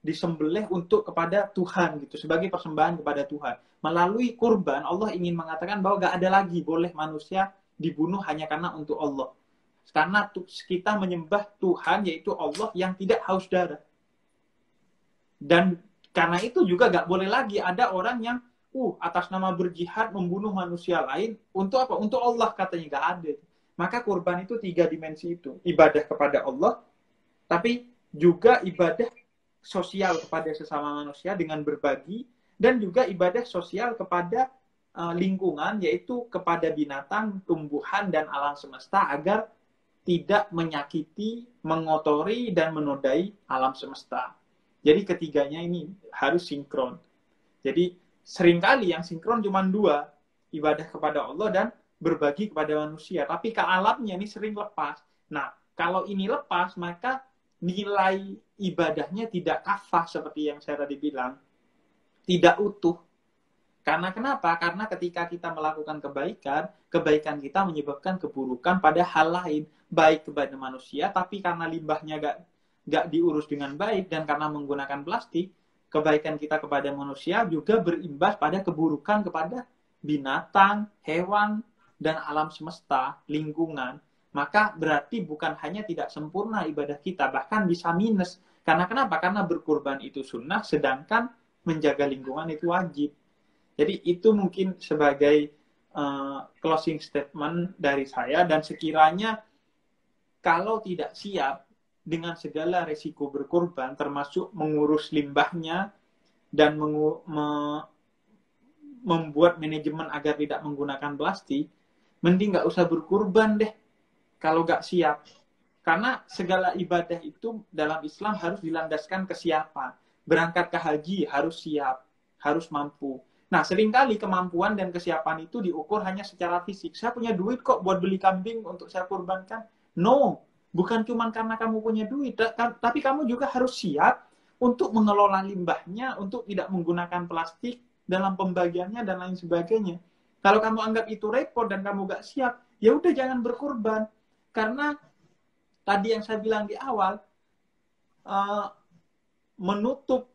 disembelih untuk kepada Tuhan gitu, sebagai persembahan kepada Tuhan. Melalui kurban Allah ingin mengatakan bahwa gak ada lagi boleh manusia dibunuh hanya karena untuk Allah. Karena kita menyembah Tuhan yaitu Allah yang tidak haus darah. Dan karena itu juga gak boleh lagi ada orang yang atas nama berjihad membunuh manusia lain untuk apa? Untuk Allah, katanya gak ada. Maka kurban itu 3 dimensi itu. Ibadah kepada Allah, tapi juga ibadah sosial kepada sesama manusia dengan berbagi, dan juga ibadah sosial kepada lingkungan, yaitu kepada binatang, tumbuhan, dan alam semesta agar tidak menyakiti, mengotori, dan menodai alam semesta. Jadi ketiganya ini harus sinkron. Jadi seringkali yang sinkron cuma 2, ibadah kepada Allah dan berbagi kepada manusia. Tapi ke alamnya ini sering lepas. Nah, kalau ini lepas, maka nilai ibadahnya tidak kafah seperti yang saya tadi bilang. Tidak utuh. Karena kenapa? Karena ketika kita melakukan kebaikan kita menyebabkan keburukan pada hal lain. Baik kepada manusia, tapi karena limbahnya gak diurus dengan baik dan karena menggunakan plastik, kebaikan kita kepada manusia juga berimbas pada keburukan kepada binatang, hewan, dan alam semesta, lingkungan. Maka berarti bukan hanya tidak sempurna ibadah kita, bahkan bisa minus. Karena kenapa? Karena berkurban itu sunnah, sedangkan menjaga lingkungan itu wajib. Jadi itu mungkin sebagai closing statement dari saya. Dan sekiranya kalau tidak siap dengan segala resiko berkurban, termasuk mengurus limbahnya dan membuat manajemen agar tidak menggunakan plastik, mending nggak usah berkurban deh kalau nggak siap. Karena segala ibadah itu dalam Islam harus dilandaskan kesiapan. Berangkat ke haji harus siap, harus mampu. Nah, seringkali kemampuan dan kesiapan itu diukur hanya secara fisik. Saya punya duit kok buat beli kambing untuk saya kurbankan. No, bukan cuma karena kamu punya duit, tapi kamu juga harus siap untuk mengelola limbahnya, untuk tidak menggunakan plastik dalam pembagiannya dan lain sebagainya. Kalau kamu anggap itu repot dan kamu gak siap, ya udah jangan berkurban. Karena tadi yang saya bilang di awal, menutup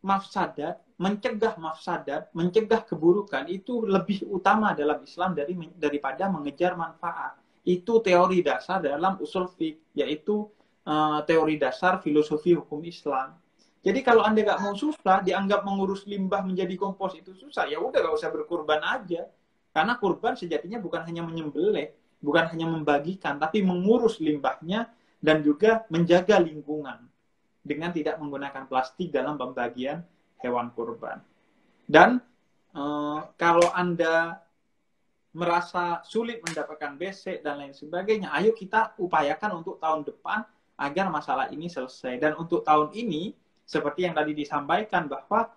mafsadat, mencegah mafsadat, mencegah keburukan itu lebih utama dalam Islam daripada mengejar manfaat. Itu teori dasar dalam usul fiqh, yaitu teori dasar filosofi hukum Islam. Jadi kalau Anda nggak mau susah, dianggap mengurus limbah menjadi kompos itu susah, ya udah nggak usah berkurban aja. Karena kurban sejatinya bukan hanya menyembelih, bukan hanya membagikan, tapi mengurus limbahnya dan juga menjaga lingkungan dengan tidak menggunakan plastik dalam pembagian hewan kurban. Dan kalau Anda merasa sulit mendapatkan besek dan lain sebagainya, ayo kita upayakan untuk tahun depan agar masalah ini selesai. Dan untuk tahun ini, seperti yang tadi disampaikan bahwa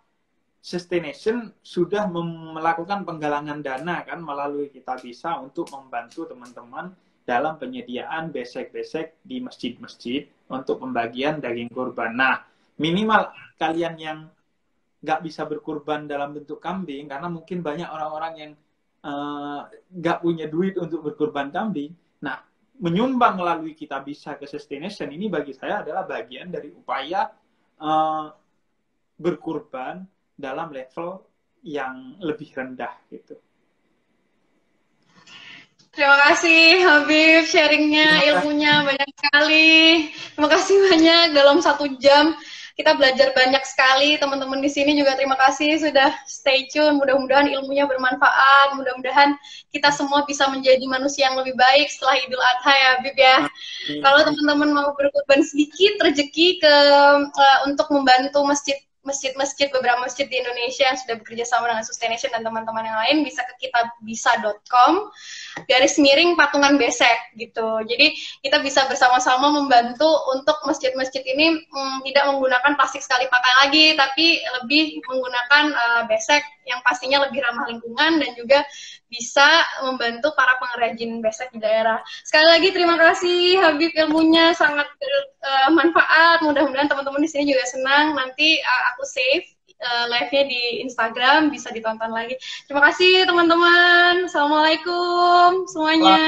Sustaination sudah melakukan penggalangan dana kan melalui Kita Bisa untuk membantu teman-teman dalam penyediaan besek-besek di masjid-masjid untuk pembagian daging kurban. Nah, minimal kalian yang nggak bisa berkurban dalam bentuk kambing, karena mungkin banyak orang-orang yang nggak punya duit untuk berkurban kambing. Nah, menyumbang melalui Kita Bisa ke Sustaination ini bagi saya adalah bagian dari upaya berkurban dalam level yang lebih rendah gitu. Terima kasih Habib, sharingnya, ilmunya banyak sekali. Terima kasih banyak, dalam 1 jam kita belajar banyak sekali. Teman-teman di sini juga terima kasih sudah stay tune. Mudah-mudahan ilmunya bermanfaat. Mudah-mudahan kita semua bisa menjadi manusia yang lebih baik setelah Idul Adha ya Habib ya. Kalau teman-teman mau berkorban sedikit rezeki untuk membantu masjid-masjid, beberapa masjid di Indonesia yang sudah bekerja sama dengan Sustaination dan teman-teman yang lain, bisa ke kitabisa.com /patungan besek gitu. Jadi kita bisa bersama-sama membantu untuk masjid-masjid ini tidak menggunakan plastik sekali pakai lagi, tapi lebih menggunakan besek yang pastinya lebih ramah lingkungan dan juga bisa membantu para pengrajin besek di daerah. Sekali lagi terima kasih Habib, ilmunya sangat bermanfaat. Mudah-mudahan teman-teman di sini juga senang. Nanti aku save live-nya di Instagram, bisa ditonton lagi. Terima kasih teman-teman. Assalamualaikum semuanya.